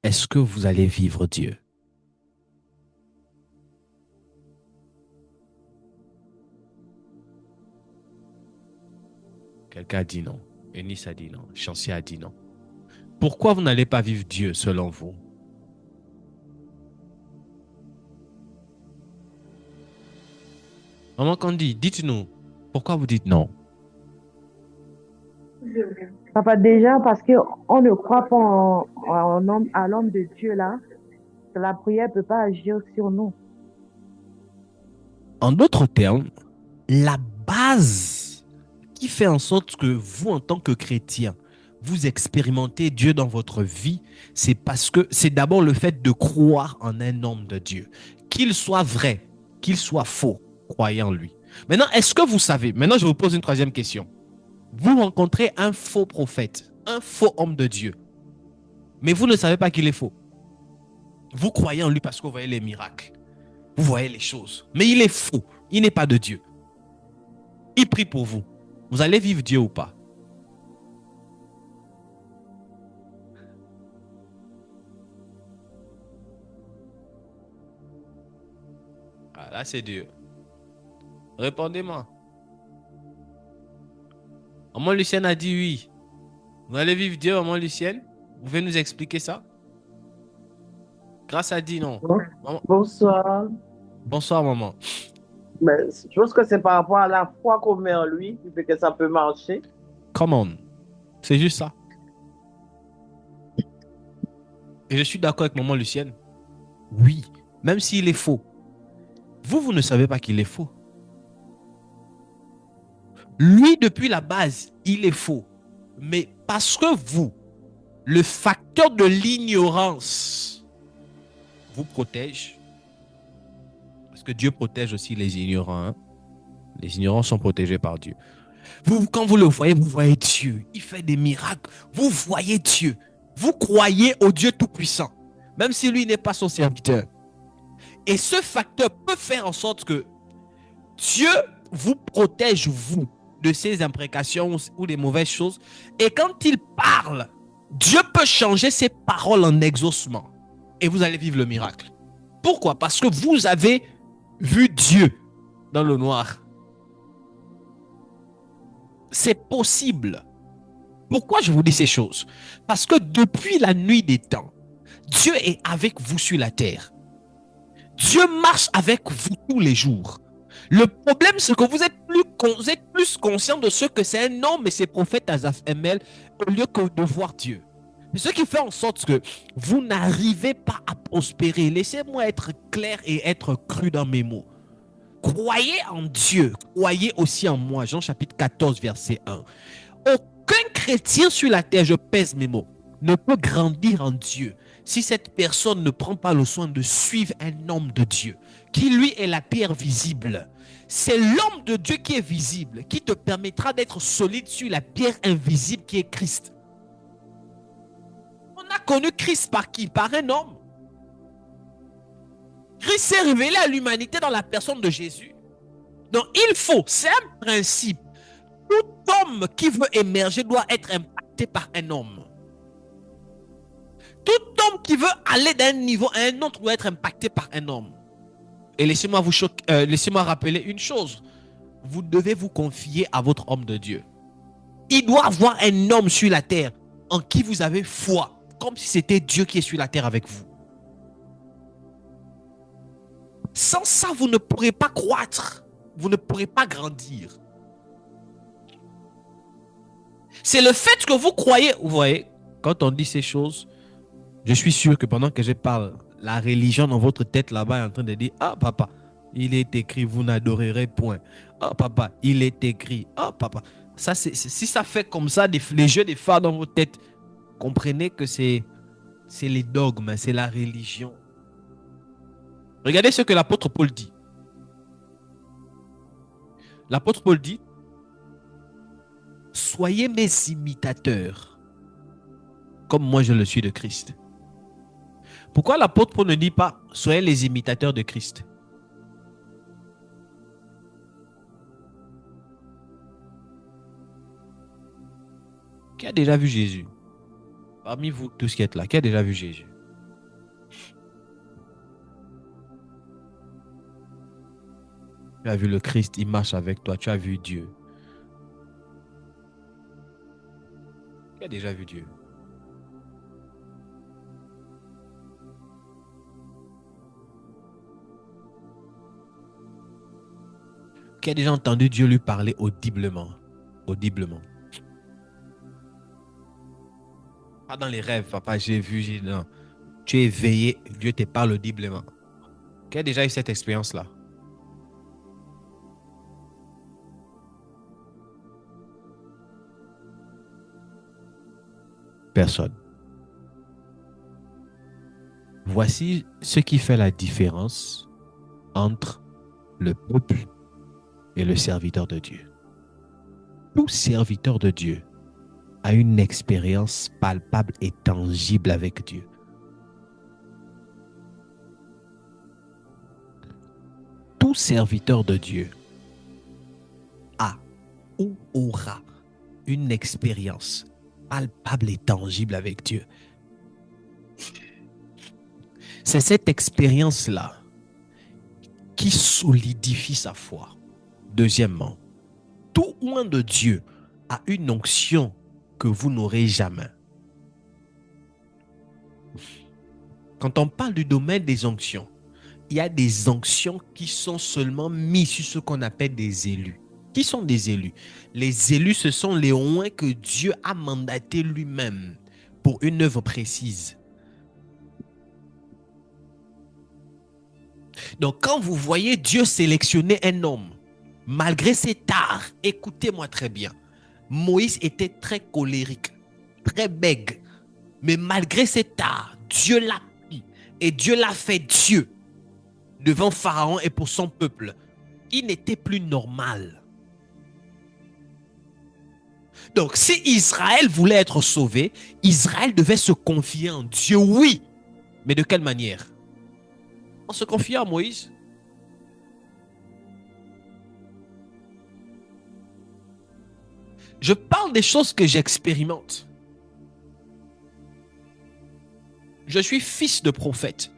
est-ce que vous allez vivre Dieu? Quelqu'un a dit non. Eunice a dit non. Chancier a dit non. Pourquoi vous n'allez pas vivre Dieu selon vous? Maman Candy, dites-nous, pourquoi vous dites non? Papa, déjà, parce qu'on ne croit pas à l'homme de Dieu là, la prière ne peut pas agir sur nous. En d'autres termes, la base qui fait en sorte que vous, en tant que chrétien, vous expérimentez Dieu dans votre vie, c'est parce que c'est d'abord le fait de croire en un homme de Dieu. Qu'il soit vrai, qu'il soit faux, croyez en lui. Maintenant, est-ce que vous savez, maintenant je vous pose une troisième question. Vous rencontrez un faux prophète, un faux homme de Dieu, mais vous ne savez pas qu'il est faux. Vous croyez en lui parce que vous voyez les miracles, vous voyez les choses, mais il est faux, il n'est pas de Dieu. Il prie pour vous. Vous allez vivre Dieu ou pas? Ah, là, c'est dur. Répondez-moi. Maman Lucienne a dit oui. Vous allez vivre Dieu, maman Lucienne? Vous pouvez nous expliquer ça? Grâce a dit non. Maman... Bonsoir. Bonsoir, maman. Mais je pense que c'est par rapport à la foi qu'on met en lui qui fait que ça peut marcher. Come on. C'est juste ça. Et je suis d'accord avec maman Lucienne. Oui, même s'il est faux. Vous ne savez pas qu'il est faux. Lui, depuis la base, il est faux. Mais parce que vous, le facteur de l'ignorance vous protège, parce que Dieu protège aussi les ignorants. Hein? Les ignorants sont protégés par Dieu. Vous, quand vous le voyez, vous voyez Dieu. Il fait des miracles. Vous voyez Dieu. Vous croyez au Dieu Tout-Puissant, même si lui n'est pas son serviteur. Et ce facteur peut faire en sorte que Dieu vous protège, vous, de ses imprécations ou des mauvaises choses. Et quand il parle, Dieu peut changer ses paroles en exaucement. Et vous allez vivre le miracle. Pourquoi? Parce que vous avez vu Dieu dans le noir. C'est possible. Pourquoi je vous dis ces choses? Parce que depuis la nuit des temps, Dieu est avec vous sur la terre. Dieu marche avec vous tous les jours. Le problème, c'est que vous êtes plus conscient de ce que c'est un homme et ses prophètes Asaph Emel au lieu que de voir Dieu. C'est ce qui fait en sorte que vous n'arrivez pas à prospérer. Laissez-moi être clair et être cru dans mes mots. Croyez en Dieu, croyez aussi en moi. Jean chapitre 14, verset 1. Aucun chrétien sur la terre, je pèse mes mots, ne peut grandir en Dieu si cette personne ne prend pas le soin de suivre un homme de Dieu, qui lui est la pierre visible. C'est l'homme de Dieu qui est visible, qui te permettra d'être solide sur la pierre invisible qui est Christ. On a connu Christ par qui? Par un homme. Christ s'est révélé à l'humanité dans la personne de Jésus. Donc il faut, c'est un principe. Tout homme qui veut émerger doit être impacté par un homme. Tout homme qui veut aller d'un niveau à un autre doit être impacté par un homme. Et laissez-moi rappeler une chose. Vous devez vous confier à votre homme de Dieu. Il doit avoir un homme sur la terre en qui vous avez foi, comme si c'était Dieu qui est sur la terre avec vous. Sans ça, vous ne pourrez pas croître. Vous ne pourrez pas grandir. C'est le fait que vous croyez. Vous voyez, quand on dit ces choses, je suis sûr que pendant que je parle, la religion dans votre tête là-bas est en train de dire: ah papa, il est écrit, vous n'adorerez point. Ah papa, il est écrit. Ah papa. Ça, si ça fait comme ça, les jeux des phares dans votre tête, comprenez que c'est les dogmes, c'est la religion. Regardez ce que l'apôtre Paul dit. L'apôtre Paul dit: soyez mes imitateurs, comme moi je le suis de Christ. Pourquoi l'apôtre Paul ne dit pas soyez les imitateurs de Christ? Qui a déjà vu Jésus? Parmi vous tous qui êtes là, qui a déjà vu Jésus? Tu as vu le Christ, il marche avec toi, tu as vu Dieu. Qui a déjà vu Dieu? Qui a déjà entendu Dieu lui parler audiblement? Audiblement. Pas dans les rêves, papa, j'ai vu, non. Tu es éveillé, Dieu te parle audiblement. Qui a déjà eu cette expérience-là? Personne. Voici ce qui fait la différence entre le peuple et le serviteur de Dieu. Tout serviteur de Dieu a une expérience palpable et tangible avec Dieu. Tout serviteur de Dieu a ou aura une expérience palpable et tangible avec Dieu. C'est cette expérience-là qui solidifie sa foi. Deuxièmement, tout oint de Dieu a une onction que vous n'aurez jamais. Quand on parle du domaine des onctions, il y a des onctions qui sont seulement mises sur ce qu'on appelle des élus. Qui sont des élus? Les élus, ce sont les oints que Dieu a mandatés lui-même pour une œuvre précise. Donc, quand vous voyez Dieu sélectionner un homme, malgré ses tares, écoutez-moi très bien, Moïse était très colérique, très bègue, mais malgré ses tares, Dieu l'a pris et Dieu l'a fait Dieu devant Pharaon et pour son peuple. Il n'était plus normal. Donc, si Israël voulait être sauvé, Israël devait se confier en Dieu, oui. Mais de quelle manière? En se confiant à Moïse. Je parle des choses que j'expérimente. Je suis fils de prophète.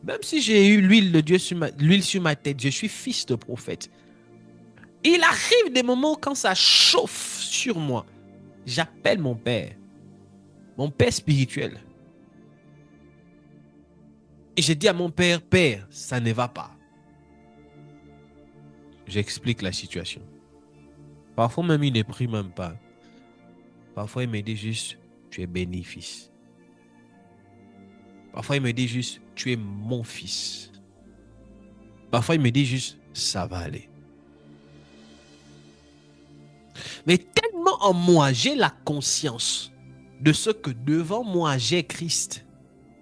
Même si j'ai eu l'huile de Dieu sur ma tête, je suis fils de prophète. Il arrive des moments quand ça chauffe sur moi. J'appelle mon père spirituel. Et je dis à mon père, Père, ça ne va pas. J'explique la situation. Parfois même, il ne prie même pas. Parfois, il me dit juste, tu es béni, fils. Parfois, il me dit juste, tu es mon fils. Parfois, il me dit juste, ça va aller. Mais tellement en moi, j'ai la conscience de ce que devant moi, j'ai Christ.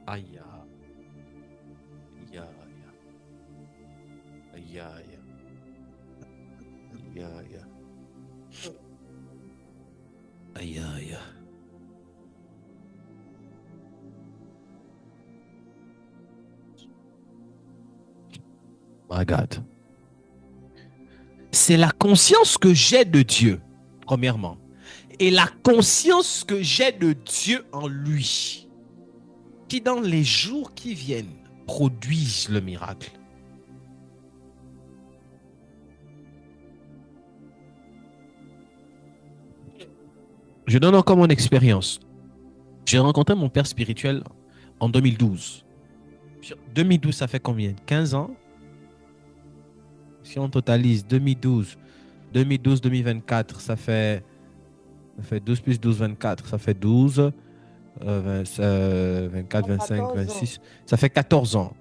Aïe, aïe, aïe, aïe, aïe, aïe, aïe, aïe. My God. C'est la conscience que j'ai de Dieu, premièrement, et la conscience que j'ai de Dieu en lui, qui dans les jours qui viennent produisent le miracle. Je donne encore mon expérience. J'ai rencontré mon père spirituel en 2012. 2012, ça fait combien? 15 ans? Si on totalise 2012, 2024, ça fait 12 plus 12, 24, ça fait 12, 24, 25, 26, ça fait 14 ans.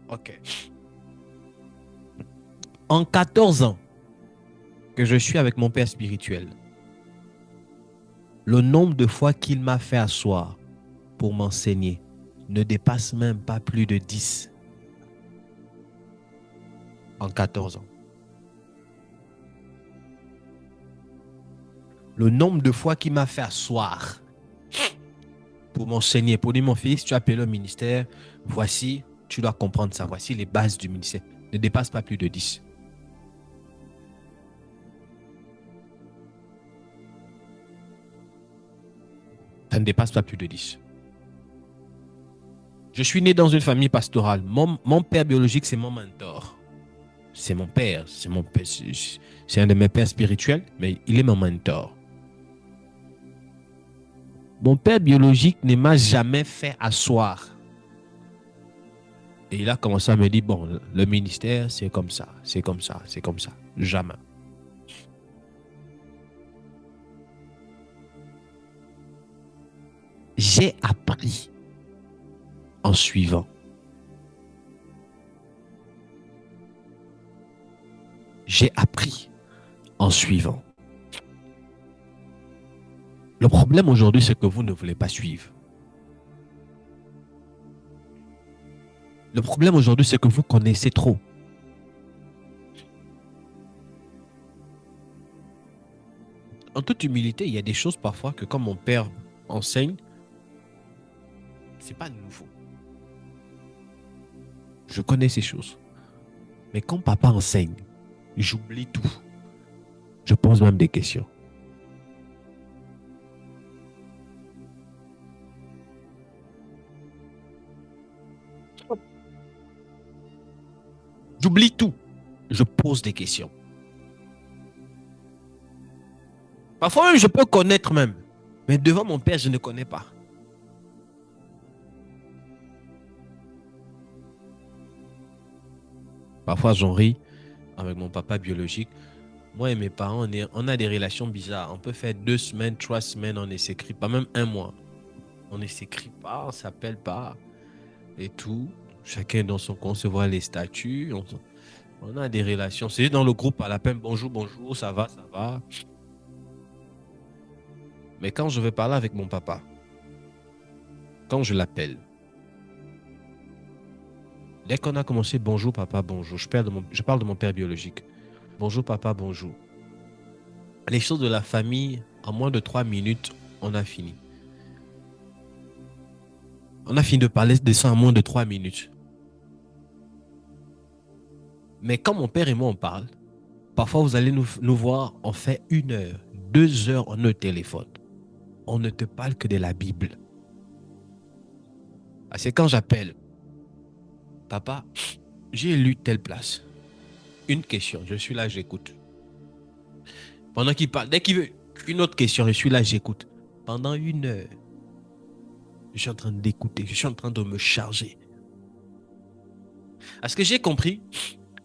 Ok. En 14 ans que je suis avec mon père spirituel, le nombre de fois qu'il m'a fait asseoir pour m'enseigner ne dépasse même pas plus de 10. En 14 ans. Le nombre de fois qu'il m'a fait asseoir pour m'enseigner, pour dire mon fils, tu as appelé le ministère, voici, tu dois comprendre ça, voici les bases du ministère, ne dépasse pas plus de 10. Ça ne dépasse pas plus de 10. Je suis né dans une famille pastorale. Mon père biologique, c'est mon mentor. C'est mon père. C'est un de mes pères spirituels, mais il est mon mentor. Mon père biologique ne m'a jamais fait asseoir. Et il a commencé à me dire, bon, le ministère, c'est comme ça, c'est comme ça, c'est comme ça. Jamais. J'ai appris en suivant. J'ai appris en suivant. Le problème aujourd'hui, c'est que vous ne voulez pas suivre. Le problème aujourd'hui, c'est que vous connaissez trop. En toute humilité, il y a des choses parfois que comme mon père enseigne, c'est pas nouveau. Je connais ces choses. Mais quand papa enseigne, j'oublie tout. Je pose même des questions. J'oublie tout. Je pose des questions. Parfois même, je peux connaître même. Mais devant mon père, je ne connais pas. Parfois, j'en ris avec mon papa biologique. Moi et mes parents, on a des relations bizarres. On peut faire 2 semaines, 3 semaines, on ne s'écrit pas, même 1 mois. On ne s'écrit pas, on ne s'appelle pas et tout. Chacun dans son coin, on se voit les statuts. On a des relations. C'est dans le groupe à la peine, bonjour, bonjour, ça va, ça va. Mais quand je vais parler avec mon papa, quand je l'appelle, dès qu'on a commencé, bonjour papa, bonjour, je parle de mon père biologique. Bonjour papa, bonjour. Les choses de la famille, en moins de 3 minutes, on a fini. On a fini de parler de ça en moins de 3 minutes. Mais quand mon père et moi on parle, parfois vous allez nous voir, on fait 1 heure, 2 heures en notre téléphone. On ne te parle que de la Bible. C'est quand j'appelle, papa, j'ai lu telle place. Une question, je suis là, j'écoute. Pendant qu'il parle, dès qu'il veut une autre question, je suis là, j'écoute. Pendant 1 heure, je suis en train d'écouter, je suis en train de me charger. Parce que j'ai compris,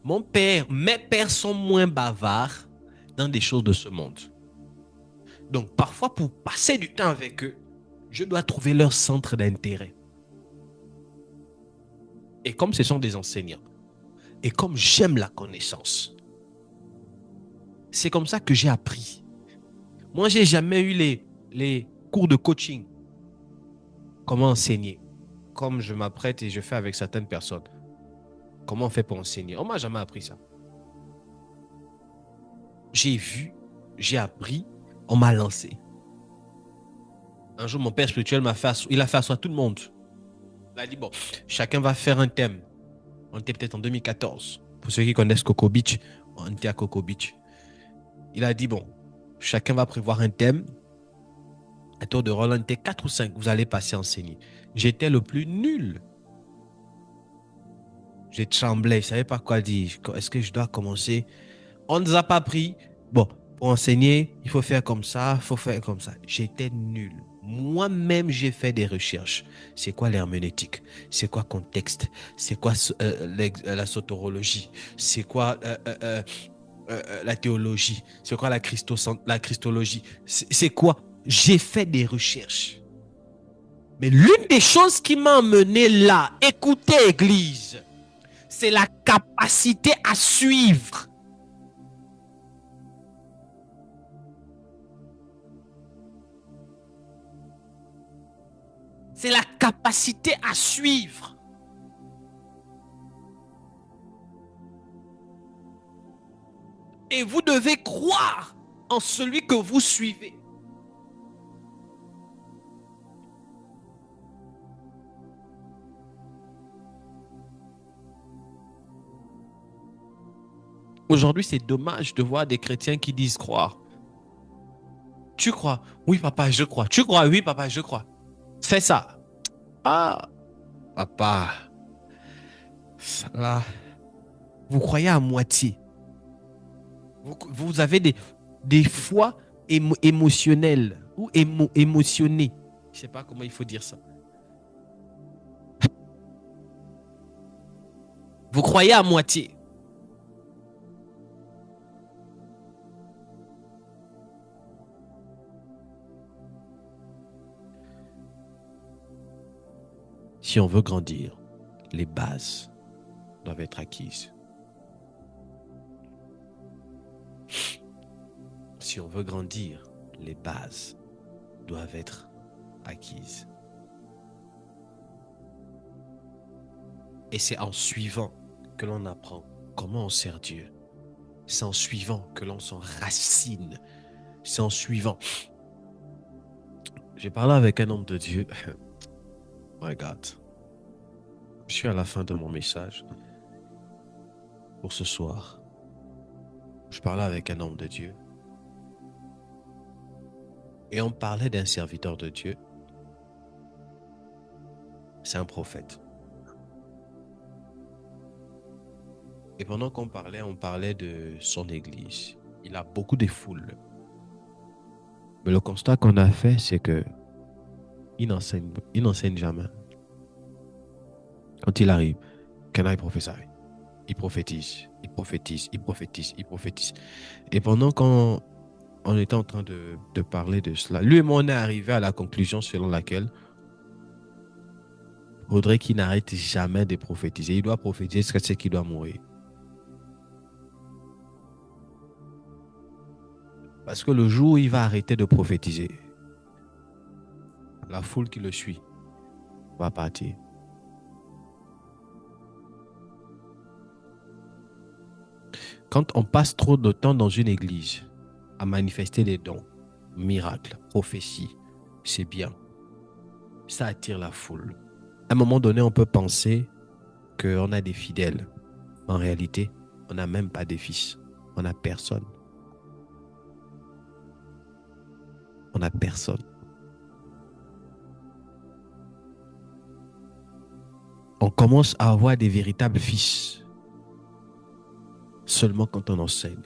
mes pères sont moins bavards dans des choses de ce monde. Donc, parfois, pour passer du temps avec eux, je dois trouver leur centre d'intérêt. Et comme ce sont des enseignants, et comme j'aime la connaissance, c'est comme ça que j'ai appris. Moi, je n'ai jamais eu les cours de coaching. Comment enseigner? Comme je m'apprête et je fais avec certaines personnes. Comment on fait pour enseigner? On ne m'a jamais appris ça. J'ai vu, j'ai appris, on m'a lancé. Un jour, mon père spirituel il a fait asseoir tout le monde. Il a dit, bon, chacun va faire un thème. On était peut-être en 2014. Pour ceux qui connaissent Coco Beach, on était à Coco Beach. Il a dit, bon, chacun va prévoir un thème. À tour de rôle, on était 4 ou 5. Vous allez passer à enseigner. J'étais le plus nul. J'ai tremblé. Je ne savais pas quoi dire. Est-ce que je dois commencer? On ne nous a pas pris. Bon, pour enseigner, il faut faire comme ça, il faut faire comme ça. J'étais nul. Moi-même, j'ai fait des recherches. C'est quoi l'herméneutique? C'est quoi contexte? C'est quoi la soterologie? C'est quoi la théologie? C'est quoi la christologie? C'est quoi? J'ai fait des recherches. Mais l'une des choses qui m'a emmené là, écoutez Église, c'est la capacité à suivre. C'est la capacité à suivre. Et vous devez croire en celui que vous suivez. Aujourd'hui, c'est dommage de voir des chrétiens qui disent croire. Tu crois? Oui, papa, je crois. Tu crois? Oui, papa, je crois. Fais ça. Ah, papa. Ça, là, vous croyez à moitié. Vous avez des foi émotionnelles ou émotionnées. Je ne sais pas comment il faut dire ça. Vous croyez à moitié. Si on veut grandir, les bases doivent être acquises. Si on veut grandir, les bases doivent être acquises. Et c'est en suivant que l'on apprend comment on sert Dieu. C'est en suivant que l'on s'enracine. C'est en suivant. J'ai parlé avec un homme de Dieu. My God. Je suis à la fin de mon message pour ce soir. Je parlais avec un homme de Dieu. Et on parlait d'un serviteur de Dieu. C'est un prophète. Et pendant qu'on parlait, on parlait de son église. Il a beaucoup de foules. Mais le constat qu'on a fait, c'est que il n'enseigne jamais. Quand il arrive, can I prophesy? Il prophétise, il prophétise, il prophétise, il prophétise. Et pendant qu'on était en train de parler de cela, lui et moi, on est arrivé à la conclusion selon laquelle il faudrait qu'il n'arrête jamais de prophétiser. Il doit prophétiser jusqu'à ce qu'il doit mourir. Parce que le jour où il va arrêter de prophétiser, la foule qui le suit va partir. Quand on passe trop de temps dans une église à manifester des dons, miracles, prophéties, c'est bien. Ça attire la foule. À un moment donné, on peut penser qu'on a des fidèles. En réalité, on n'a même pas de fils. On n'a personne. On n'a personne. On commence à avoir des véritables fils seulement quand on enseigne.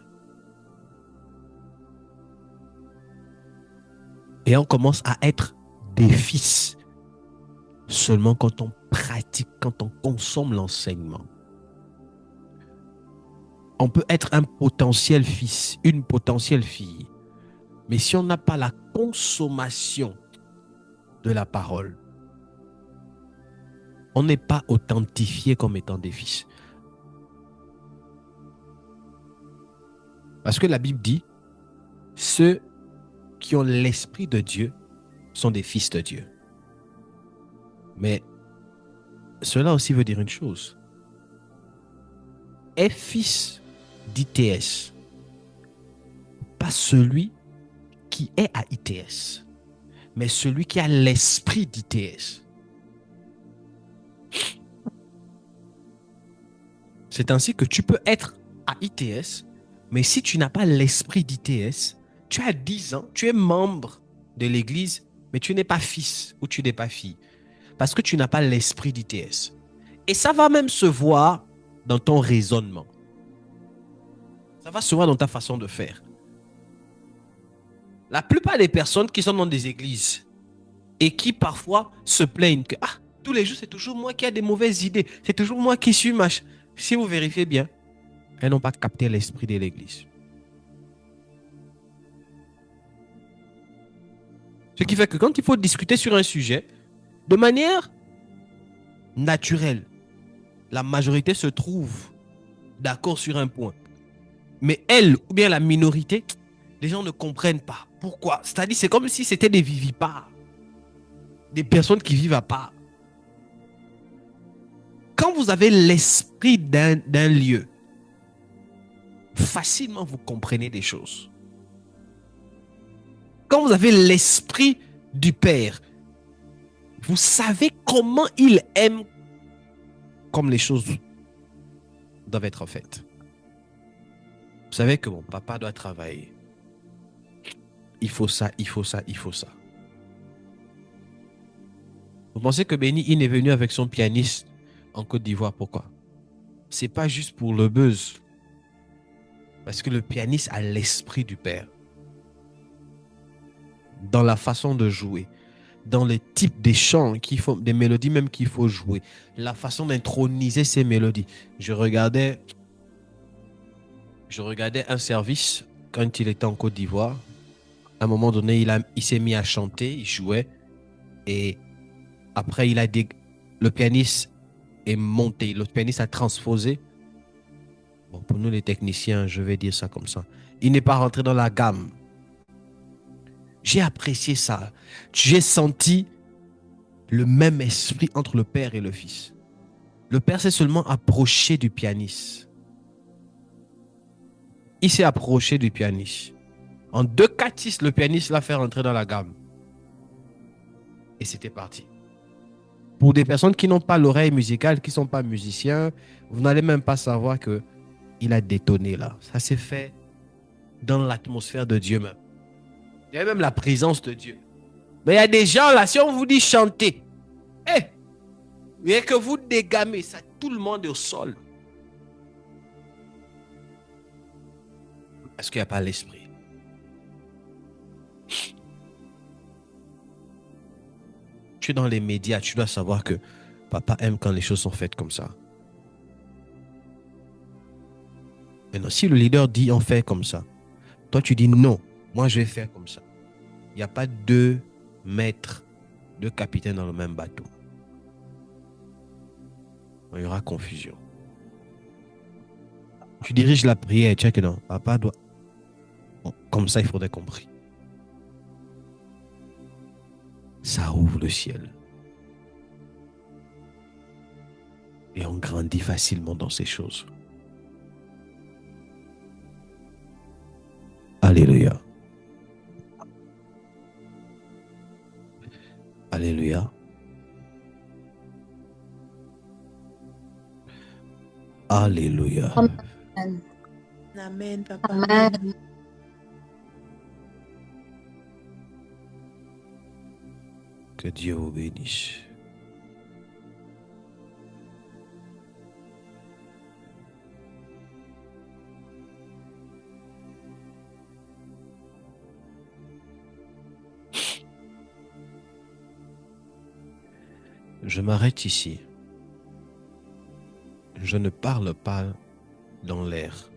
Et on commence à être des fils seulement quand on pratique, quand on consomme l'enseignement. On peut être un potentiel fils, une potentielle fille. Mais si on n'a pas la consommation de la parole, on n'est pas authentifié comme étant des fils. Parce que la Bible dit, ceux qui ont l'esprit de Dieu sont des fils de Dieu. Mais cela aussi veut dire une chose. Est fils d'ITS, pas celui qui est à ITS, mais celui qui a l'esprit d'ITS. C'est ainsi que tu peux être à ITS, mais si tu n'as pas l'esprit d'ITS, tu as 10 ans, tu es membre de l'église, mais tu n'es pas fils ou tu n'es pas fille, parce que tu n'as pas l'esprit d'ITS. Et ça va même se voir dans ton raisonnement. Ça va se voir dans ta façon de faire. La plupart des personnes qui sont dans des églises et qui parfois se plaignent que tous les jours, c'est toujours moi qui ai des mauvaises idées, c'est toujours moi qui suis machin. Si vous vérifiez bien, elles n'ont pas capté l'esprit de l'église. Ce qui fait que quand il faut discuter sur un sujet, de manière naturelle, la majorité se trouve d'accord sur un point. Mais elle, ou bien la minorité, les gens ne comprennent pas. Pourquoi? C'est-à-dire, c'est comme si c'était des vivipares. Des personnes qui vivent à part. Quand vous avez l'esprit d'un lieu, facilement vous comprenez des choses. Quand vous avez l'esprit du Père, vous savez comment il aime comme les choses doivent être faites. Vous savez que mon papa doit travailler. il faut ça, il faut ça, il faut ça. Vous pensez que Benny Hinn est venu avec son pianiste en Côte d'Ivoire? Pourquoi? C'est pas juste pour le buzz. Parce que le pianiste a l'esprit du Père. Dans la façon de jouer, dans les types des chants, des mélodies même qu'il faut jouer, la façon d'introniser ces mélodies. Je regardais un service quand il était en Côte d'Ivoire. À un moment donné, il s'est mis à chanter, il jouait et après le pianiste est monté, le pianiste a transposé. Bon, pour nous les techniciens, je vais dire ça comme ça. Il n'est pas rentré dans la gamme. J'ai apprécié ça. J'ai senti le même esprit entre le Père et le Fils. Le Père s'est seulement approché du pianiste. Il s'est approché du pianiste. En 2-4-6, le pianiste l'a fait rentrer dans la gamme. Et c'était parti. Pour des personnes qui n'ont pas l'oreille musicale, qui ne sont pas musiciens, vous n'allez même pas savoir qu'il a détonné là. Ça s'est fait dans l'atmosphère de Dieu même. Il y a même la présence de Dieu. Mais il y a des gens là, si on vous dit chanter, et que vous dégamez, ça, tout le monde est au sol. Parce qu'il n'y a pas l'esprit. Tu es dans les médias, tu dois savoir que papa aime quand les choses sont faites comme ça. Maintenant, si le leader dit on fait comme ça, toi tu dis non, moi je vais faire comme ça. Il n'y a pas 2 maîtres, 2 capitaines dans le même bateau. Il y aura confusion. Tu diriges la prière, tu sais que non, papa doit... Bon, comme ça, il faudrait compris. Ça ouvre le ciel. Et on grandit facilement dans ces choses. Alléluia. Alléluia. Alléluia. Amen. Amen, papa. Amen. Que Dieu vous bénisse. Je m'arrête ici. Je ne parle pas dans l'air.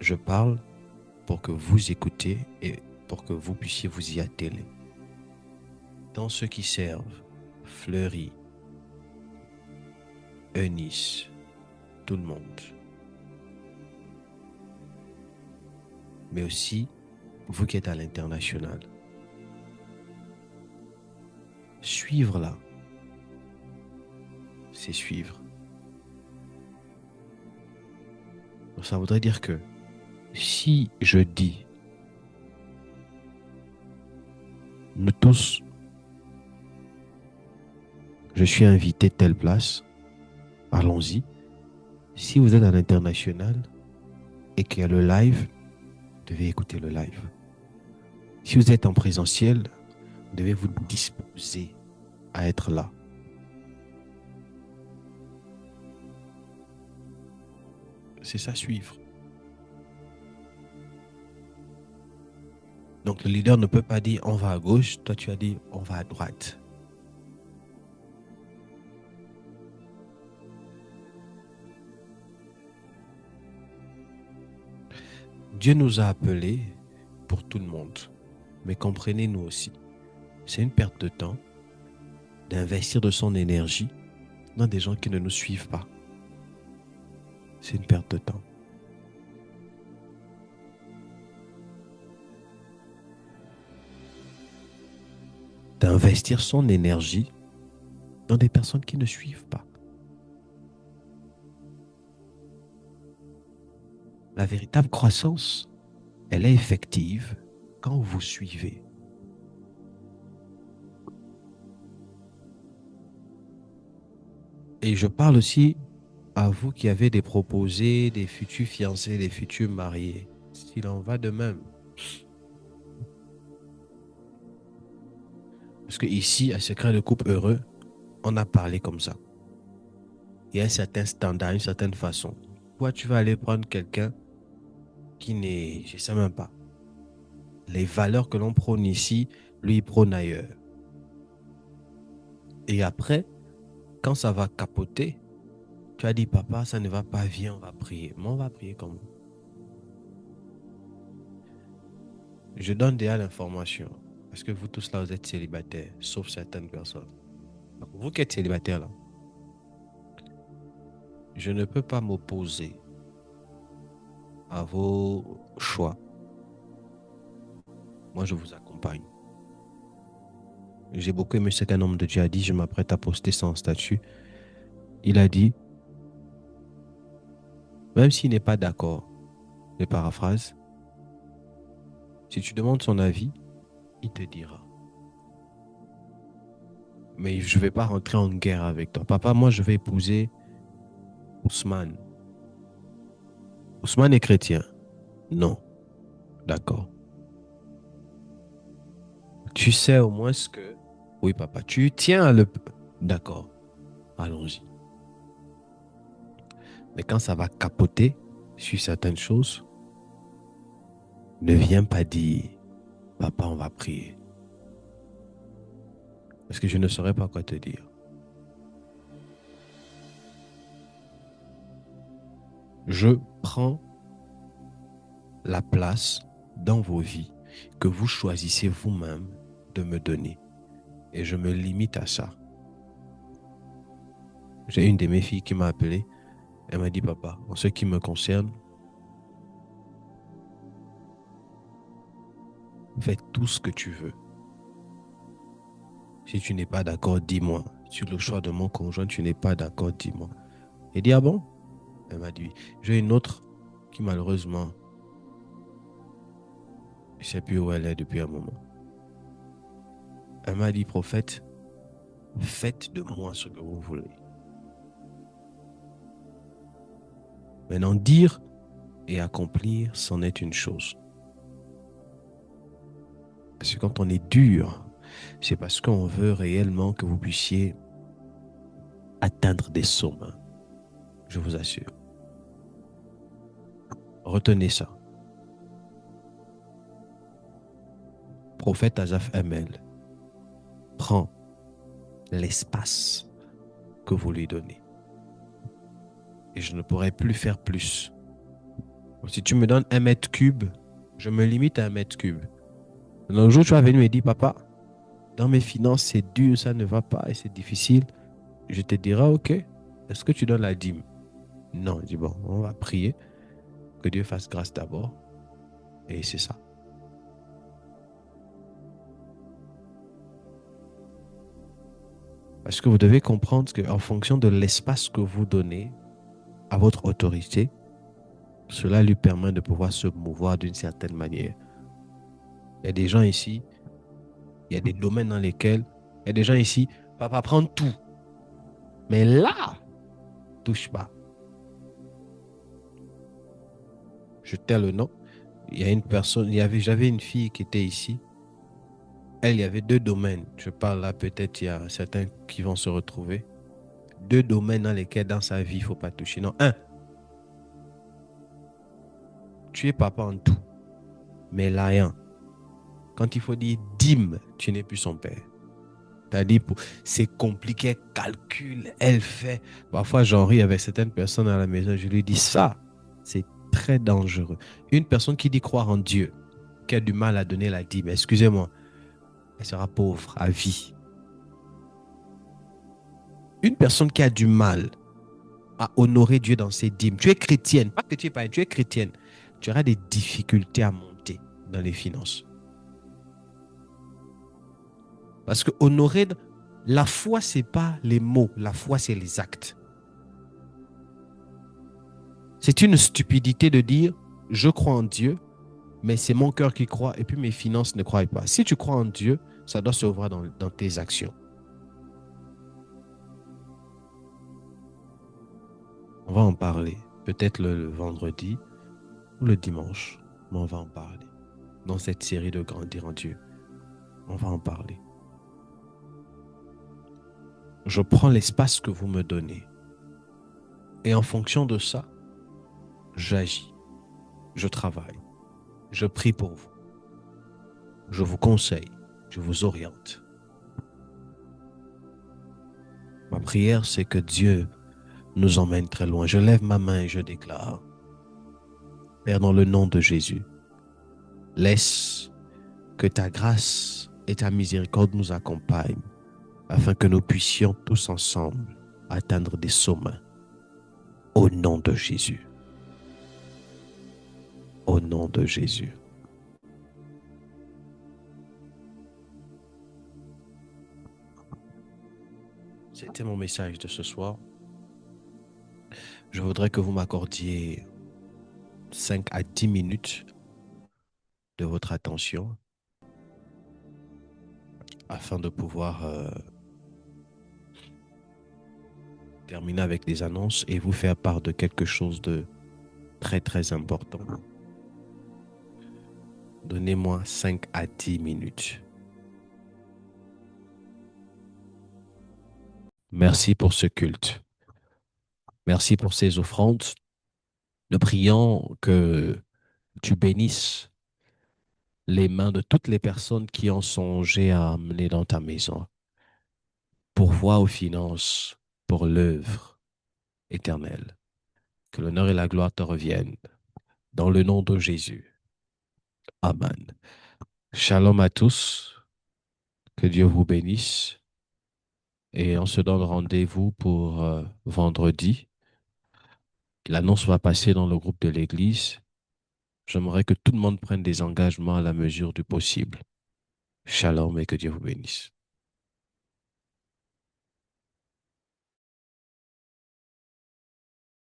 Je parle pour que vous écoutez et pour que vous puissiez vous y atteler. Dans ceux qui servent, Fleury, Eunice, tout le monde. Mais aussi, vous qui êtes à l'international. Suivre là, c'est suivre. Donc, ça voudrait dire que si je dis, nous tous, je suis invité telle place, allons-y. Si vous êtes à l'international et qu'il y a le live, vous devez écouter le live. Si vous êtes en présentiel, vous devez vous disposer à être là. C'est ça, suivre. Donc le leader ne peut pas dire on va à gauche, toi tu as dit on va à droite. Dieu nous a appelés pour tout le monde, mais comprenez-nous aussi, c'est une perte de temps d'investir de son énergie dans des gens qui ne nous suivent pas. C'est une perte de temps. D'investir son énergie dans des personnes qui ne suivent pas. La véritable croissance, elle est effective quand vous suivez. Et je parle aussi à vous qui avez des proposés, des futurs fiancés, des futurs mariés. S'il en va de même, Parce que ici, à Secret de couple heureux, on a parlé comme ça. Il y a un certain standard, une certaine façon. Toi, tu vas aller prendre quelqu'un qui n'est, je ne sais même pas. Les valeurs que l'on prône ici, lui, il prône ailleurs. Et après, quand ça va capoter, tu as dit, papa, ça ne va pas, viens, on va prier. Mais on va prier comment? Je donne déjà l'information. Parce que vous tous là, vous êtes célibataires, sauf certaines personnes. Donc, vous qui êtes célibataires là, je ne peux pas m'opposer à vos choix. Moi, je vous accompagne. J'ai beaucoup aimé ce qu'un homme de Dieu a dit. Je m'apprête à poster son statut. Il a dit, même s'il n'est pas d'accord, je paraphrase, si tu demandes son avis, il te dira. Mais je ne vais pas rentrer en guerre avec toi. Papa, moi, je vais épouser Ousmane. Ousmane est chrétien. Non. D'accord. Tu sais au moins ce que... Oui, papa, tu tiens à le... D'accord. Allons-y. Mais quand ça va capoter sur certaines choses, ne viens pas dire, papa, on va prier. Parce que je ne saurais pas quoi te dire. Je prends la place dans vos vies que vous choisissez vous-même de me donner. Et je me limite à ça. J'ai une de mes filles qui m'a appelé. Elle m'a dit, papa, en ce qui me concerne, fais tout ce que tu veux. Si tu n'es pas d'accord, dis-moi. Sur le choix de mon conjoint, tu n'es pas d'accord, dis-moi. Elle dit, ah bon? Elle m'a dit, j'ai une autre qui malheureusement, je ne sais plus où elle est depuis un moment. Elle m'a dit, prophète, faites de moi ce que vous voulez. Maintenant, dire et accomplir, c'en est une chose. Parce que quand on est dur, c'est parce qu'on veut réellement que vous puissiez atteindre des sommets. Je vous assure. Retenez ça. Prophète Asaph Amel prend l'espace que vous lui donnez. Et je ne pourrai plus faire plus. Donc, si tu me donnes 1 mètre cube, je me limite à 1 mètre cube. Un jour, tu vas venir me dire, papa, dans mes finances, c'est dur, ça ne va pas et c'est difficile. Je te dirai, ok, est-ce que tu donnes la dîme? Non, je dis, bon, on va prier, que Dieu fasse grâce d'abord. Et c'est ça. Parce que vous devez comprendre qu'en fonction de l'espace que vous donnez à votre autorité, cela lui permet de pouvoir se mouvoir d'une certaine manière. Il y a des gens ici, il y a des domaines dans lesquels, il y a des gens ici, papa prend tout. Mais là, touche pas. Je tais le nom. Il y a une personne, j'avais une fille qui était ici. Elle, il y avait 2 domaines. Je parle là, peut-être il y a certains qui vont se retrouver. 2 domaines dans lesquels dans sa vie, il ne faut pas toucher. Non, 1. Tu es papa en tout. Mais là, rien. Quand il faut dire dîme, tu n'es plus son père. C'est-à-dire, c'est compliqué, calcul, elle fait. Parfois, j'en ris avec certaines personnes à la maison. Je lui dis ça, c'est très dangereux. Une personne qui dit croire en Dieu, qui a du mal à donner la dîme, excusez-moi, elle sera pauvre à vie. Une personne qui a du mal à honorer Dieu dans ses dîmes, tu es chrétienne, pas que tu es païenne, tu es chrétienne, tu auras des difficultés à monter dans les finances. Parce que honorer, la foi, ce n'est pas les mots, la foi, c'est les actes. C'est une stupidité de dire, je crois en Dieu, mais c'est mon cœur qui croit et puis mes finances ne croient pas. Si tu crois en Dieu, ça doit se voir dans tes actions. On va en parler, peut-être le vendredi ou le dimanche, mais on va en parler. dans cette série de Grandir en Dieu. On va en parler. Je prends l'espace que vous me donnez. Et en fonction de ça, j'agis, je travaille, je prie pour vous, je vous conseille, je vous oriente. Ma prière, c'est que Dieu nous emmène très loin. Je lève ma main et je déclare, Père, dans le nom de Jésus, laisse que ta grâce et ta miséricorde nous accompagnent afin que nous puissions tous ensemble atteindre des sommets. Au nom de Jésus. Au nom de Jésus. C'était mon message de ce soir. Je voudrais que vous m'accordiez 5 à 10 minutes de votre attention afin de pouvoir terminer avec des annonces et vous faire part de quelque chose de très très important. Donnez-moi 5 à 10 minutes. Merci pour ce culte. Merci pour ces offrandes. Nous prions que tu bénisses les mains de toutes les personnes qui ont songé à amener dans ta maison. Pourvois aux finances pour l'œuvre éternelle. Que l'honneur et la gloire te reviennent. Dans le nom de Jésus. Amen. Shalom à tous. Que Dieu vous bénisse. Et on se donne rendez-vous pour vendredi. L'annonce va passer dans le groupe de l'église. J'aimerais que tout le monde prenne des engagements à la mesure du possible. Shalom et que Dieu vous bénisse.